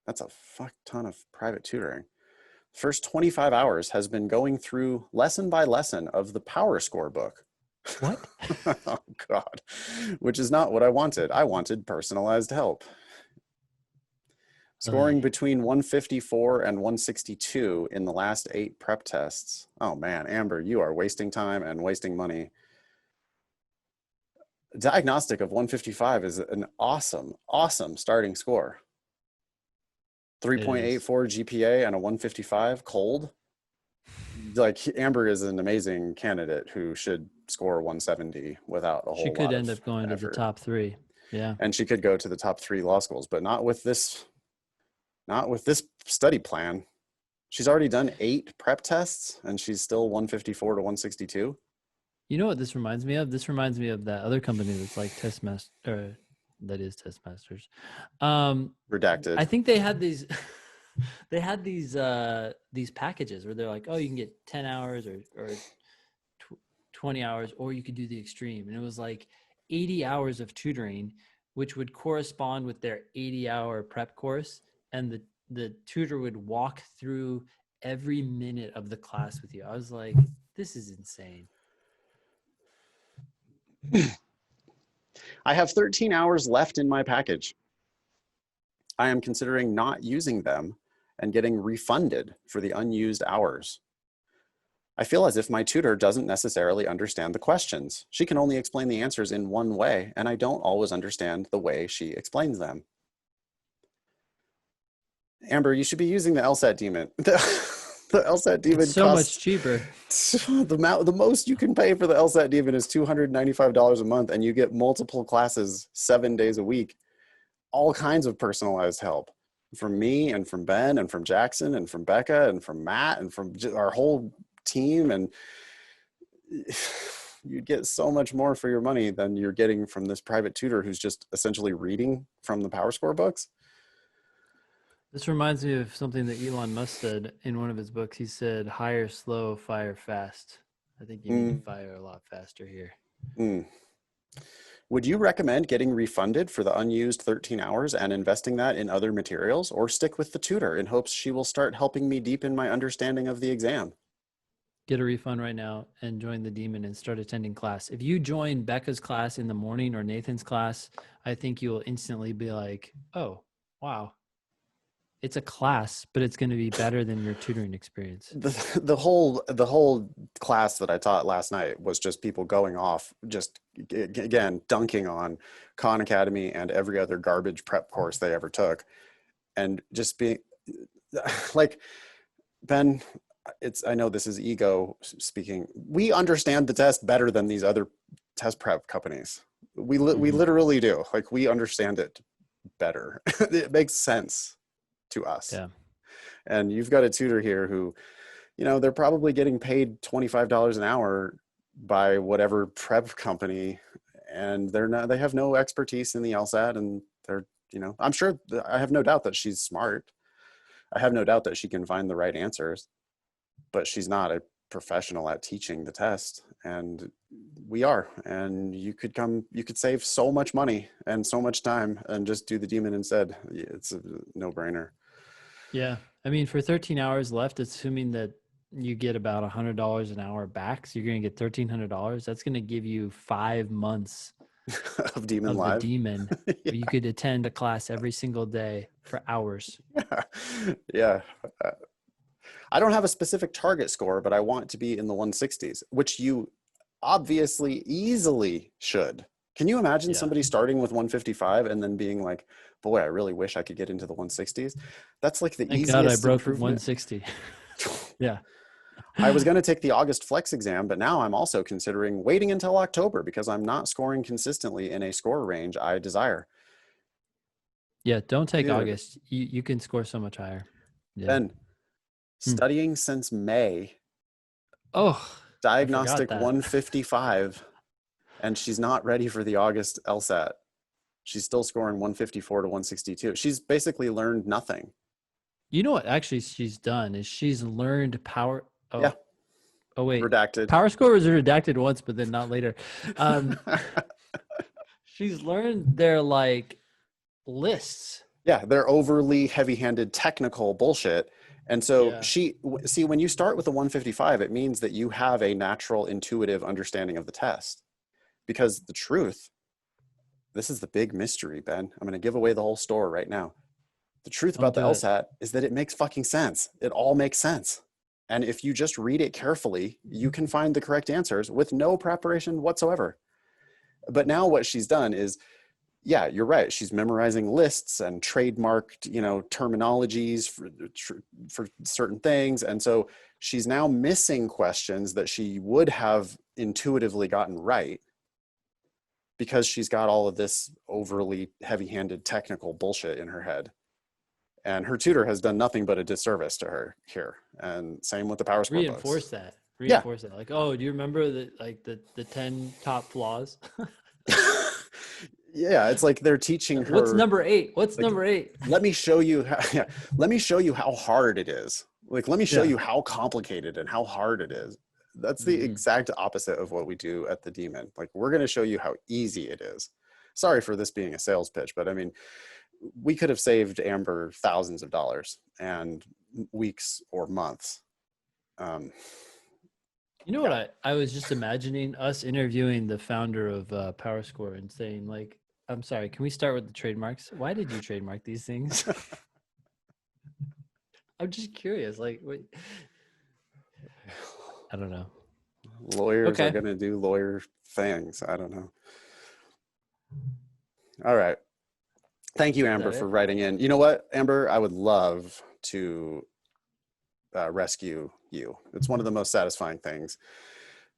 that's a fuck ton of private tutoring. First 25 hours has been going through lesson by lesson of the Power Score book. What? Oh, God. Which is not what I wanted. I wanted personalized help. Scoring between 154 and 162 in the last 8 prep tests. Oh, man, Amber, you are wasting time and wasting money. Diagnostic of 155 is an awesome, awesome starting score. 3.84 GPA and a 155 cold. Like, Amber is an amazing candidate who should score 170 without a whole lot of She could end up going effort. to the top 3. Yeah. And she could go to the top 3 law schools, but not with this study plan. She's already done 8 prep tests and she's still 154 to 162. You know what this reminds me of? This reminds me of that other company that's like Testmaster, that is Testmasters. Redacted. I think they had these these packages where they're like, oh, you can get 10 hours or 20 hours, or you could do the extreme. And it was like 80 hours of tutoring, which would correspond with their 80-hour prep course. And the tutor would walk through every minute of the class with you. I was like, this is insane. I have 13 hours left in my package. I am considering not using them and getting refunded for the unused hours. I feel as if my tutor doesn't necessarily understand the questions. She can only explain the answers in one way, and I don't always understand the way she explains them. Amber, you should be using the LSAT Demon. The LSAT Demon It's so much cheaper. The most you can pay for the LSAT Demon is $295 a month, and you get multiple classes 7 days a week. All kinds of personalized help from me and from Ben and from Jackson and from Becca and from Matt and from our whole team. And you'd get so much more for your money than you're getting from this private tutor who's just essentially reading from the Power Score books. This reminds me of something that Elon Musk said in one of his books. He said, hire slow, fire fast. I think you need to fire a lot faster here. Would you recommend getting refunded for the unused 13 hours and investing that in other materials, or stick with the tutor in hopes she will start helping me deepen my understanding of the exam? Get a refund right now and join the Demon and start attending class. If you join Becca's class in the morning or Nathan's class, I think you will instantly be like, oh, wow. It's a class, but it's going to be better than your tutoring experience. The whole class that I taught last night was just people going off, just again dunking on Khan Academy and every other garbage prep course they ever took, and just being like, Ben, I know this is ego speaking. We understand the test better than these other test prep companies. We literally do. Like, we understand it better. It makes sense to us. Yeah. And you've got a tutor here who, they're probably getting paid $25 an hour by whatever prep company, and they have no expertise in the LSAT, and they're, I'm sure, I have no doubt that she's smart. I have no doubt that she can find the right answers, but she's not a professional at teaching the test, and we are. And you could save so much money and so much time and just do the Demon instead. It's a no-brainer. Yeah. I mean, for 13 hours left, assuming that you get about $100 an hour back, so you're going to get $1,300. That's going to give you 5 months of Demon of the Live. Demon, where you could attend a class every single day for hours. Yeah. Uh, I don't have a specific target score, but I want to be in the 160s, which you obviously easily should. Can you imagine Yeah. somebody starting with 155 and then being like, boy, I really wish I could get into the 160s? That's like the Thank God I easiest broke improvement. 160. Yeah. I was going to take the August Flex exam, but now I'm also considering waiting until October because I'm not scoring consistently in a score range I desire. Yeah. Don't take Dude, August. You can score so much higher. Yeah. Ben, Hmm. studying since May, Oh, I forgot diagnostic that. 155, and she's not ready for the August LSAT. She's still scoring 154 to 162. She's basically learned nothing. You know what actually she's done is she's learned power. Yeah, Oh wait. redacted. Power score was redacted once, but then not later. Um, she's learned their like lists. Yeah, they're overly heavy-handed technical bullshit. And so Yeah. see, when you start with a 155, it means that you have a natural intuitive understanding of the test. Because the truth, this is the big mystery, Ben. I'm going to give away the whole store right now. The truth Don't about the do it. LSAT is that it makes fucking sense. It all makes sense. And if you just read it carefully, you can find the correct answers with no preparation whatsoever. But now what she's done is, yeah, you're right. She's memorizing lists and trademarked, terminologies for certain things. And so she's now missing questions that she would have intuitively gotten right because she's got all of this overly heavy-handed technical bullshit in her head. And her tutor has done nothing but a disservice to her here. And same with the Power Score Reinforce books. that. Yeah. Reinforce that. Like, oh, do you remember the 10 top flaws? Yeah, it's like they're teaching What's her, number 8? What's like, number 8? let me show you how, yeah, let me show you how hard it is. Like, let me show Yeah. you how complicated and how hard it is. That's the exact opposite of what we do at the Demon. Like, we're going to show you how easy it is. Sorry for this being a sales pitch, but I mean, we could have saved Amber thousands of dollars and weeks or months. You know what I was just imagining us interviewing the founder of PowerScore and saying like, I'm sorry, can we start with the trademarks? Why did you trademark these things? I'm just curious. Like, wait, I don't know. Lawyers are Okay. going to do lawyer things. I don't know. All right. Thank you, Is Amber, that for it? writing in. You know what, Amber? I would love to rescue you. It's one of the most satisfying things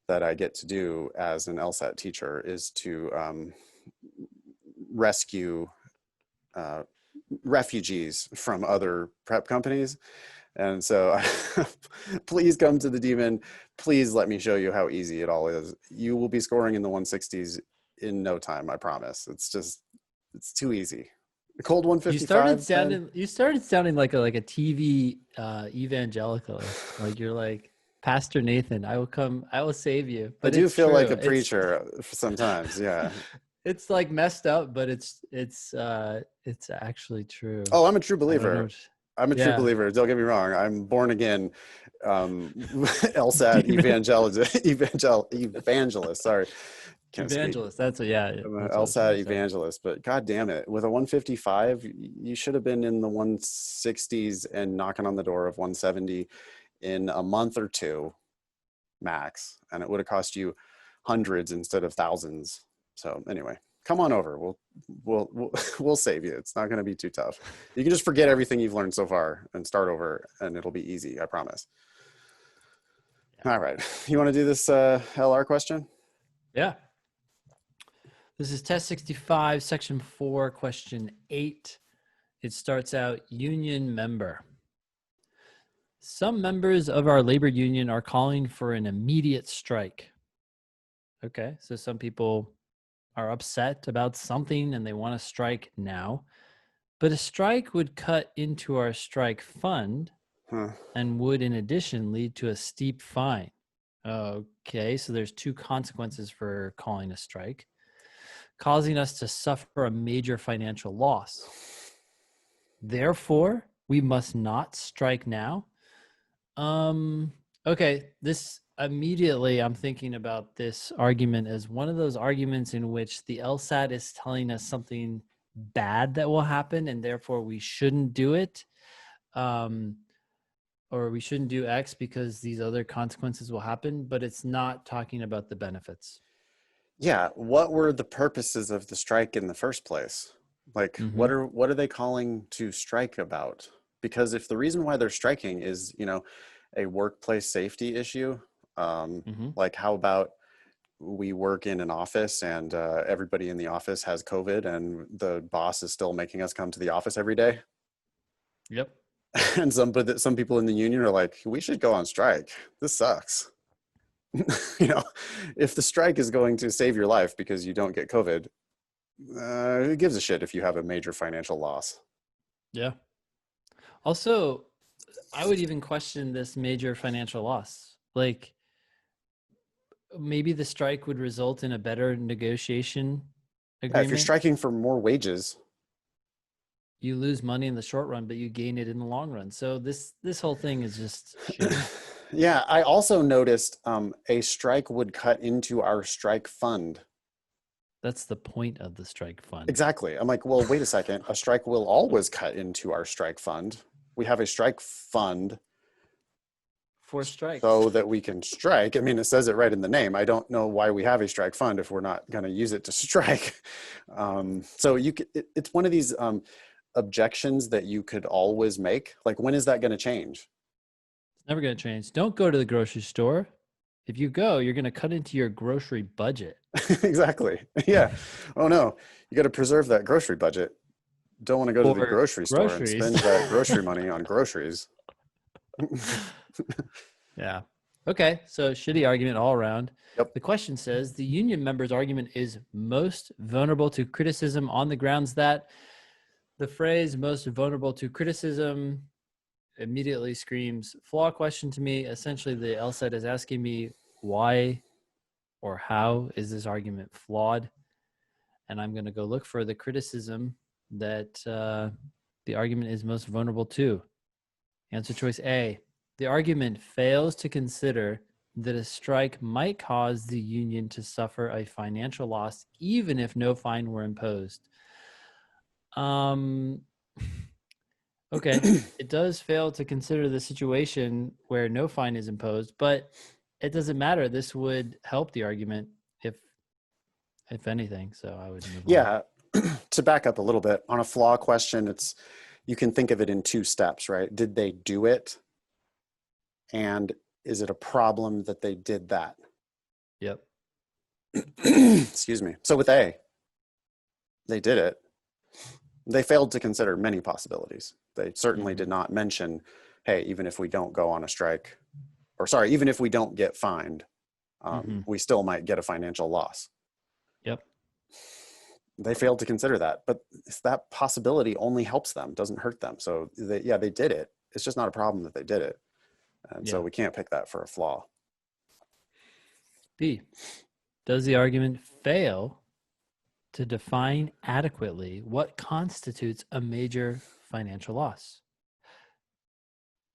that I get to do as an LSAT teacher is to rescue refugees from other prep companies. And so please come to the Demon. Please let me show you how easy it all is. You will be scoring in the 160s in no time, I promise. It's too easy. The cold 155, Ben. You started sounding like a TV evangelicalist. Like you're like, Pastor Nathan, I will save you. I But do it's feel like true. a preacher sometimes. Yeah. It's like messed up, but it's actually true. Oh, I'm a true I don't know. believer. I'm a true Yeah. believer. Don't get me wrong. I'm born again. LSAT evangelist. Sorry, can't speak. Evangelist. That's what, yeah, I'm an that's what I was trying LSAT to say. evangelist, but God damn it, with a 155, you should have been in the 160s and knocking on the door of 170 in a month or two max, and it would have cost you hundreds instead of thousands. So anyway, come on over. We'll save you. It's not going to be too tough. You can just forget everything you've learned so far and start over, and it'll be easy. I promise. Yeah. All right, you want to do this LR question? Yeah. This is test 65, section 4, question 8. It starts out union member. Some members of our labor union are calling for an immediate strike. Okay, so some people are upset about something and they want to strike now. But a strike would cut into our strike fund and would, in addition, lead to a steep fine. Okay, so there's 2 consequences for calling a strike, causing us to suffer a major financial loss. Therefore, we must not strike now. Okay, this immediately I'm thinking about this argument as one of those arguments in which the LSAT is telling us something bad that will happen and therefore we shouldn't do it. Um, or we shouldn't do X because these other consequences will happen, but it's not talking about the benefits. Yeah, what were the purposes of the strike in the first place? Like, Mm-hmm. what are they calling to strike about? Because if the reason why they're striking is, a workplace safety issue, Mm-hmm. like how about we work in an office and everybody in the office has COVID and the boss is still making us come to the office every day? Yep. And some people in the union are like, we should go on strike. This sucks. you know, if the strike is going to save your life because you don't get COVID, who gives a shit if you have a major financial loss? Yeah. Also, I would even question this major financial loss. Like maybe the strike would result in a better negotiation Yeah, if you're agreement. striking for more wages, You lose money in the short run, but you gain it in the long run. So this whole thing is just shitty. yeah, I also noticed a strike would cut into our strike fund. That's the point of the strike fund. Exactly. I'm like, well, wait a second. A strike will always cut into our strike fund. We have a strike fund For strikes. so that we can strike. I mean, it says it right in the name. I don't know why we have a strike fund if we're not going to use it to strike. So it's one of these objections that you could always make. Like, when is that going to change? It's never going to change. Don't go to the grocery store. If you go, you're going to cut into your grocery budget. Exactly. Yeah. Oh no, you got to preserve that grocery budget. Don't want to go to the For grocery store and groceries. spend that grocery money on groceries. Yeah. Okay. So shitty argument all around. Yep. The question says the union member's argument is most vulnerable to criticism on the grounds that the phrase most vulnerable to criticism immediately screams flaw question to me. Essentially, the LSAT is asking me why or how is this argument flawed? And I'm going to go look for the criticism that the argument is most vulnerable to. Answer choice A. The argument fails to consider that a strike might cause the union to suffer a financial loss even if no fine were imposed. Okay, it does fail to consider the situation where no fine is imposed, but it doesn't matter. This would help the argument if anything. So I would move on. Yeah. To back up a little bit on a flaw question, you can think of it in two steps, right? Did they do it? And is it a problem that they did that? Yep. Excuse me. So with A, they did it. They failed to consider many possibilities. They certainly did not mention, hey, even if we don't go on a strike, or sorry, even if we don't get fined, we still might get a financial loss. Yep. They failed to consider that, but that possibility only helps them, doesn't hurt them. So they did it. It's just not a problem that they did it. And so we can't pick that for a flaw. B, does the argument fail to define adequately what constitutes a major financial loss?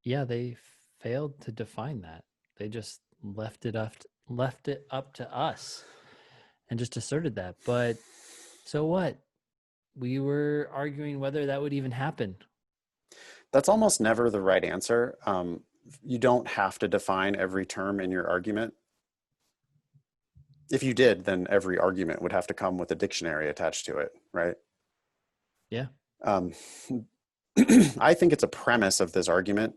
Yeah, they failed to define that. They just left it up to us and just asserted that. But so what? We were arguing whether that would even happen. That's almost never the right answer. You don't have to define every term in your argument. If you did, then every argument would have to come with a dictionary attached to it, right? Yeah. I think it's a premise of this argument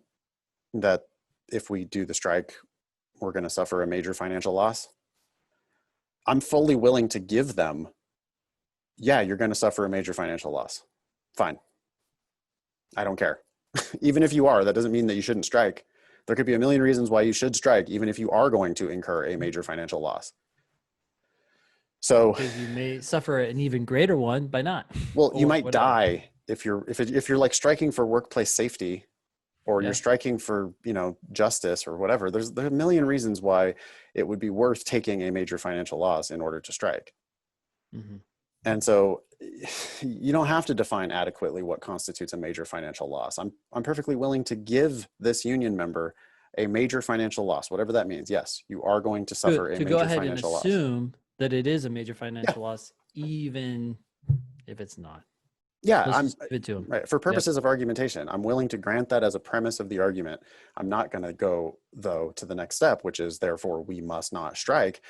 that if we do the strike, we're going to suffer a major financial loss. I'm fully willing to give them, yeah, you're going to suffer a major financial loss. Fine. I don't care. Even if you are, that doesn't mean that you shouldn't strike. There could be a million reasons why you should strike, even if you are going to incur a major financial loss. So, because you may suffer an even greater one by not. well, you might die if you're like striking for workplace safety, or you're striking for, justice or whatever. There's a million reasons why it would be worth taking a major financial loss in order to strike. And so you don't have to define adequately what constitutes a major financial loss. I'm perfectly willing to give this union member a major financial loss, whatever that means. Yes, you are going to to, suffer a to go major ahead and financial loss. assume that it is a major Yeah. financial loss, even if it's not. Yeah, Let's I'm just give it to him. right. For Yep. purposes of argumentation, I'm willing to grant that as a premise of the argument. I'm not going to go, though, to the next step, which is therefore we must not strike.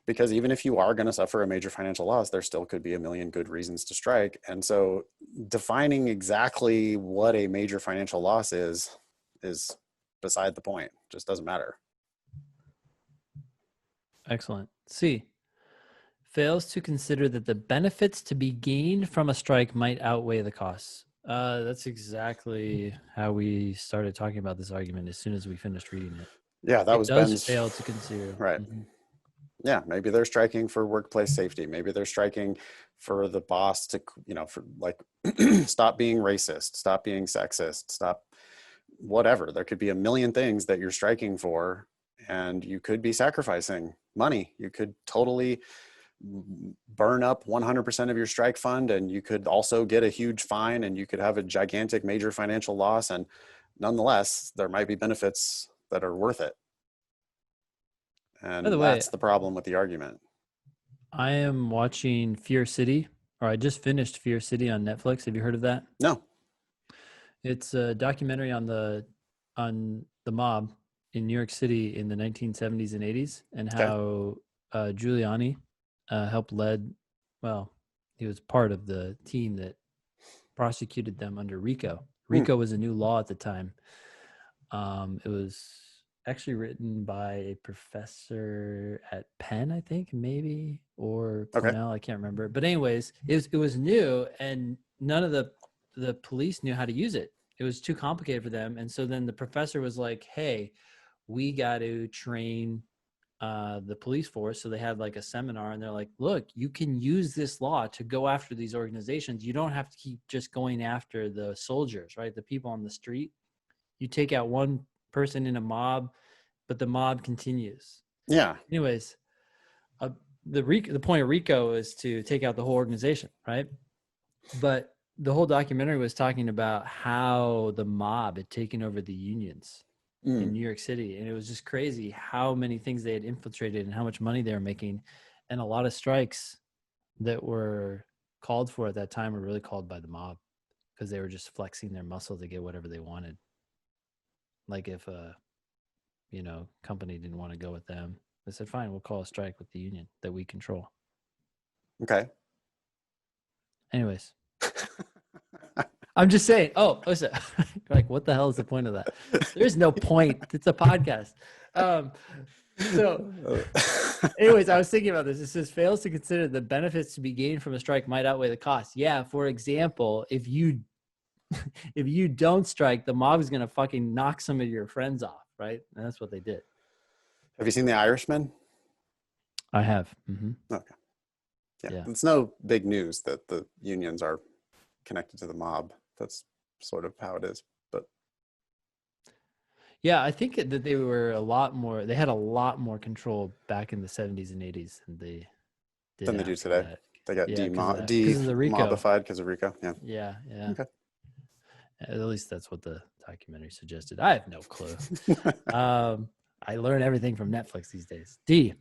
Because even if you are going to suffer a major financial loss, there still could be a million good reasons to strike. And so defining exactly what a major financial loss is beside the point. Just doesn't matter. Excellent. C, fails to consider that the benefits to be gained from a strike might outweigh the costs. That's exactly how we started talking about this argument as soon as we finished reading it. Yeah, that It was does Ben's. fail to consider. Right. Mhm. Yeah, maybe they're striking for workplace safety. Maybe they're striking for the boss to, for like, stop being racist, stop being sexist, stop whatever. There could be a million things that you're striking for, and you could be sacrificing money. You could totally burn up 100% of your strike fund, and you could also get a huge fine, and you could have a gigantic major financial loss. And nonetheless, there might be benefits that are worth it. By And the way, that's the problem with the argument. I am watching Fear City, or I just finished Fear City on Netflix. Have you heard of that? No. It's a documentary on the mob in New York City in the 1970s and 80s, and Okay. how Giuliani helped lead. Well, he was part of the team that prosecuted them under RICO. RICO was a new law at the time. It was actually written by a professor at Penn, I think, maybe, or Okay. Cornell. I can't remember. But anyways, it was new, and none of the police knew how to use it. It was too complicated for them. And so then the professor was like, hey, we got to train the police force. So they had like a seminar, and they're like, look, you can use this law to go after these organizations. You don't have to keep just going after the soldiers, right? The people on the street. You take out one person in a mob, but the mob continues. Yeah. Anyways, the point of RICO is to take out the whole organization, right? But the whole documentary was talking about how the mob had taken over the unions in New York City, and it was just crazy how many things they had infiltrated and how much money they were making, and a lot of strikes that were called for at that time were really called by the mob because they were just flexing their muscle to get whatever they wanted. Like if a company didn't want to go with them, they said, fine, we'll call a strike with the union that we control. Okay. Anyways, I'm just saying, listen, like, what the hell is the point of that? There's no point. It's a podcast. So anyways, I was thinking about this. It says fails to consider the benefits to be gained from a strike might outweigh the costs. Yeah. For example, if you don't strike, the mob is going to fucking knock some of your friends off. Right. And that's what they did. Have you seen The Irishman? I have. Mm-hmm. Okay. Yeah. Yeah. It's no big news that the unions are connected to the mob. That's sort of how it is. But yeah, I think that they were they had a lot more control back in the 70s and 80s than they do today. that. They got because of the RICO. de-mobified because of RICO. Yeah. Yeah. Yeah. Okay. At least that's what the documentary suggested. I have no clue. I learn everything from Netflix these days. D,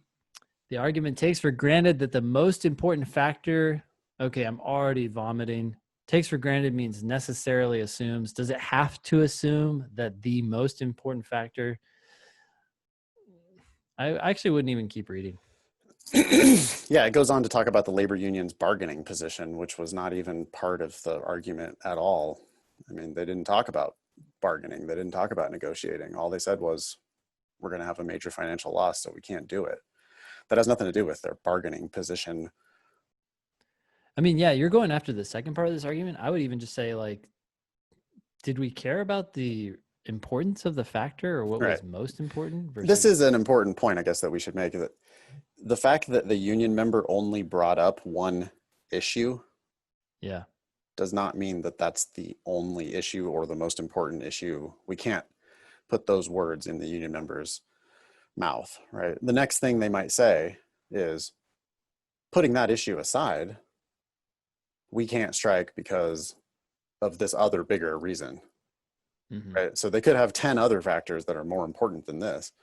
the argument takes for granted that the most important factor. Okay, I'm already vomiting. Takes for granted means necessarily assumes. Does it have to assume that the most important factor? I actually wouldn't even keep reading. Yeah, it goes on to talk about the labor union's bargaining position, which was not even part of the argument at all. I mean, they didn't talk about bargaining. They didn't talk about negotiating. All they said was, we're going to have a major financial loss, so we can't do it. That has nothing to do with their bargaining position. I mean, yeah, you're going after the second part of this argument. I would even just say, like, did we care about the importance of the factor, or what was most important? This is an important point, I guess, that we should make. That the fact that the union member only brought up one issue does not mean that that's the only issue or the most important issue. We can't put those words in the union member's mouth, right? The next thing they might say is, putting that issue aside, we can't strike because of this other bigger reason. Hmm. right? So they could have 10 other factors that are more important than this.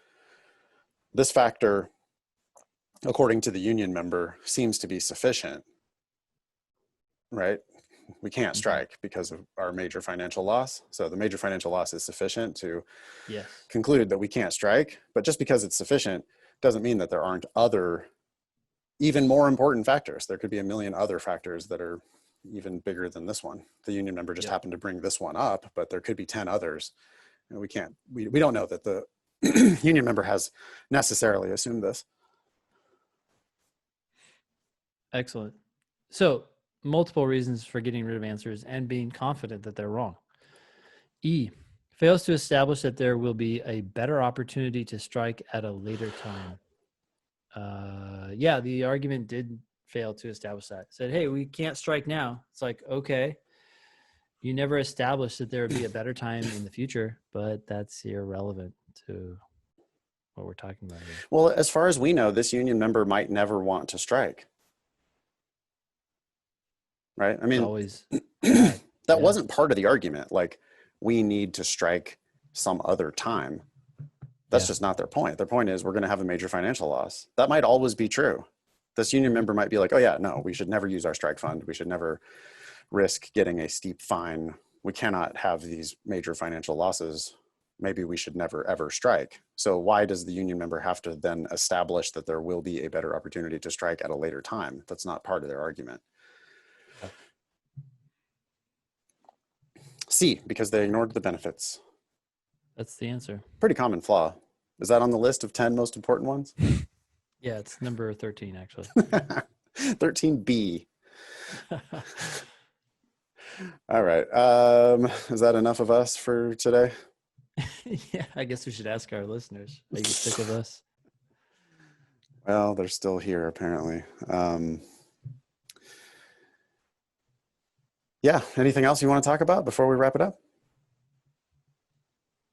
This factor, according to the union member, seems to be sufficient, right? We can't Hmm. strike because of our major financial loss. So the major financial loss is sufficient to Yes. conclude that we can't strike. But just because it's sufficient doesn't mean that there aren't other, even more important factors. There could be a million other factors that are even bigger than this one. The union member just Yep. happened to bring this one up, but there could be 10 others. And we don't know that the union member has necessarily assumed this. Excellent. So, multiple reasons for getting rid of answers and being confident that they're wrong. E, fails to establish that there will be a better opportunity to strike at a later time. Yeah, the argument did fail to establish that. Said, hey, we can't strike now. It's like, okay, you never established that there would be a better time in the future, but that's irrelevant to what we're talking about here. Well, as far as we know, this union member might never want to strike. Right? I It's mean, always bad. that Yeah. wasn't part of the argument. Like, we need to strike some other time. That's just not their point. Their point is we're going to have a major financial loss. That might always be true. This union member might be like, oh yeah, no, we should never use our strike fund. We should never risk getting a steep fine. We cannot have these major financial losses. Maybe we should never ever strike. So why does the union member have to then establish that there will be a better opportunity to strike at a later time? That's not part of their argument. Yeah. C, because they ignored the benefits. That's the answer. Pretty common flaw. Is that on the list of 10 most important ones? Yeah, it's number 13, actually. 13B. All right. Is that enough of us for today? Yeah, I guess we should ask our listeners. Are you sick of us? Well, they're still here, apparently. Yeah. Anything else you want to talk about before we wrap it up?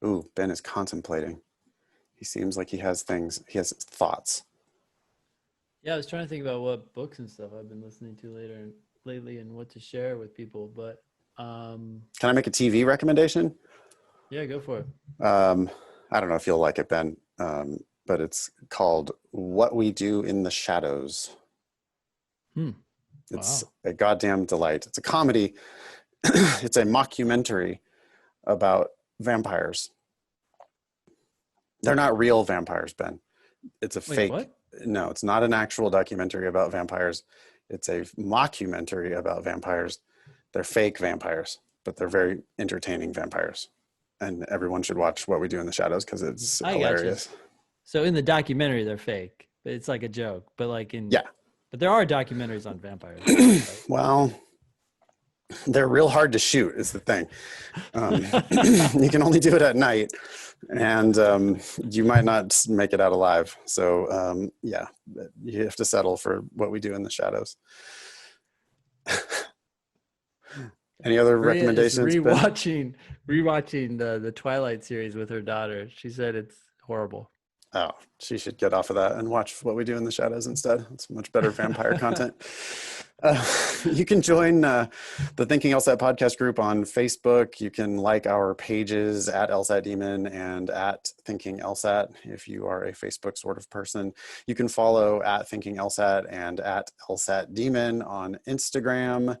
Ooh, Ben is contemplating. He seems like he has thoughts. Yeah, I was trying to think about what books and stuff I've been listening to lately and what to share with people. But Can I make a TV recommendation? yeah, go for it. I don't know if you'll like it, Ben, but it's called What We Do in the Shadows. It's a goddamn delight. It's a comedy. It's a mockumentary about vampires. They're not real vampires, Ben. It's a fake. What? No, it's not an actual documentary about vampires. It's a mockumentary about vampires. They're fake vampires, but they're very entertaining vampires. And everyone should watch What We Do in the Shadows because it's hilarious. Gotcha. So in the documentary, they're fake. It's like a joke, but yeah. But there are documentaries on vampires. Right? Well, they're real hard to shoot is the thing. You can only do it at night, and you might not make it out alive. So yeah, you have to settle for What We Do in the Shadows. Any other recommendations? Rewatching the Twilight series with her daughter. She said it's horrible. Oh, she should get off of that and watch What We Do in the Shadows instead. It's much better vampire content. You can join the Thinking LSAT podcast group on Facebook. You can like our pages at LSAT Demon and at Thinking LSAT if you are a Facebook sort of person. You can follow at Thinking LSAT and at LSAT Demon on Instagram.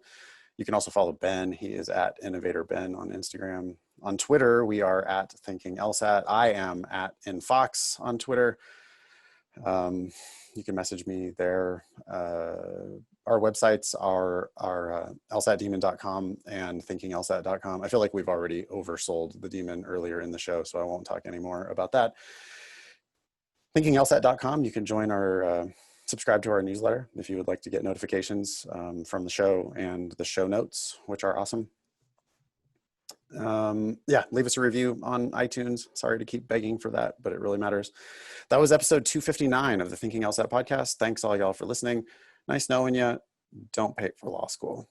You can also follow Ben. He is at Innovator Ben on Instagram. On Twitter, we are at Thinking LSAT. I am at InFox on Twitter. You can message me there. Our websites are lsatdemon.com and thinkinglsat.com. I feel like we've already oversold the demon earlier in the show, so I won't talk anymore about that. Thinkinglsat.com, you can join our, subscribe to our newsletter if you would like to get notifications from the show and the show notes, which are awesome. Yeah, leave us a review on iTunes. Sorry to keep begging for that, but it really matters. That was episode 259 of the Thinking LSAT podcast. Thanks all y'all for listening. Nice knowing you. Don't pay for law school.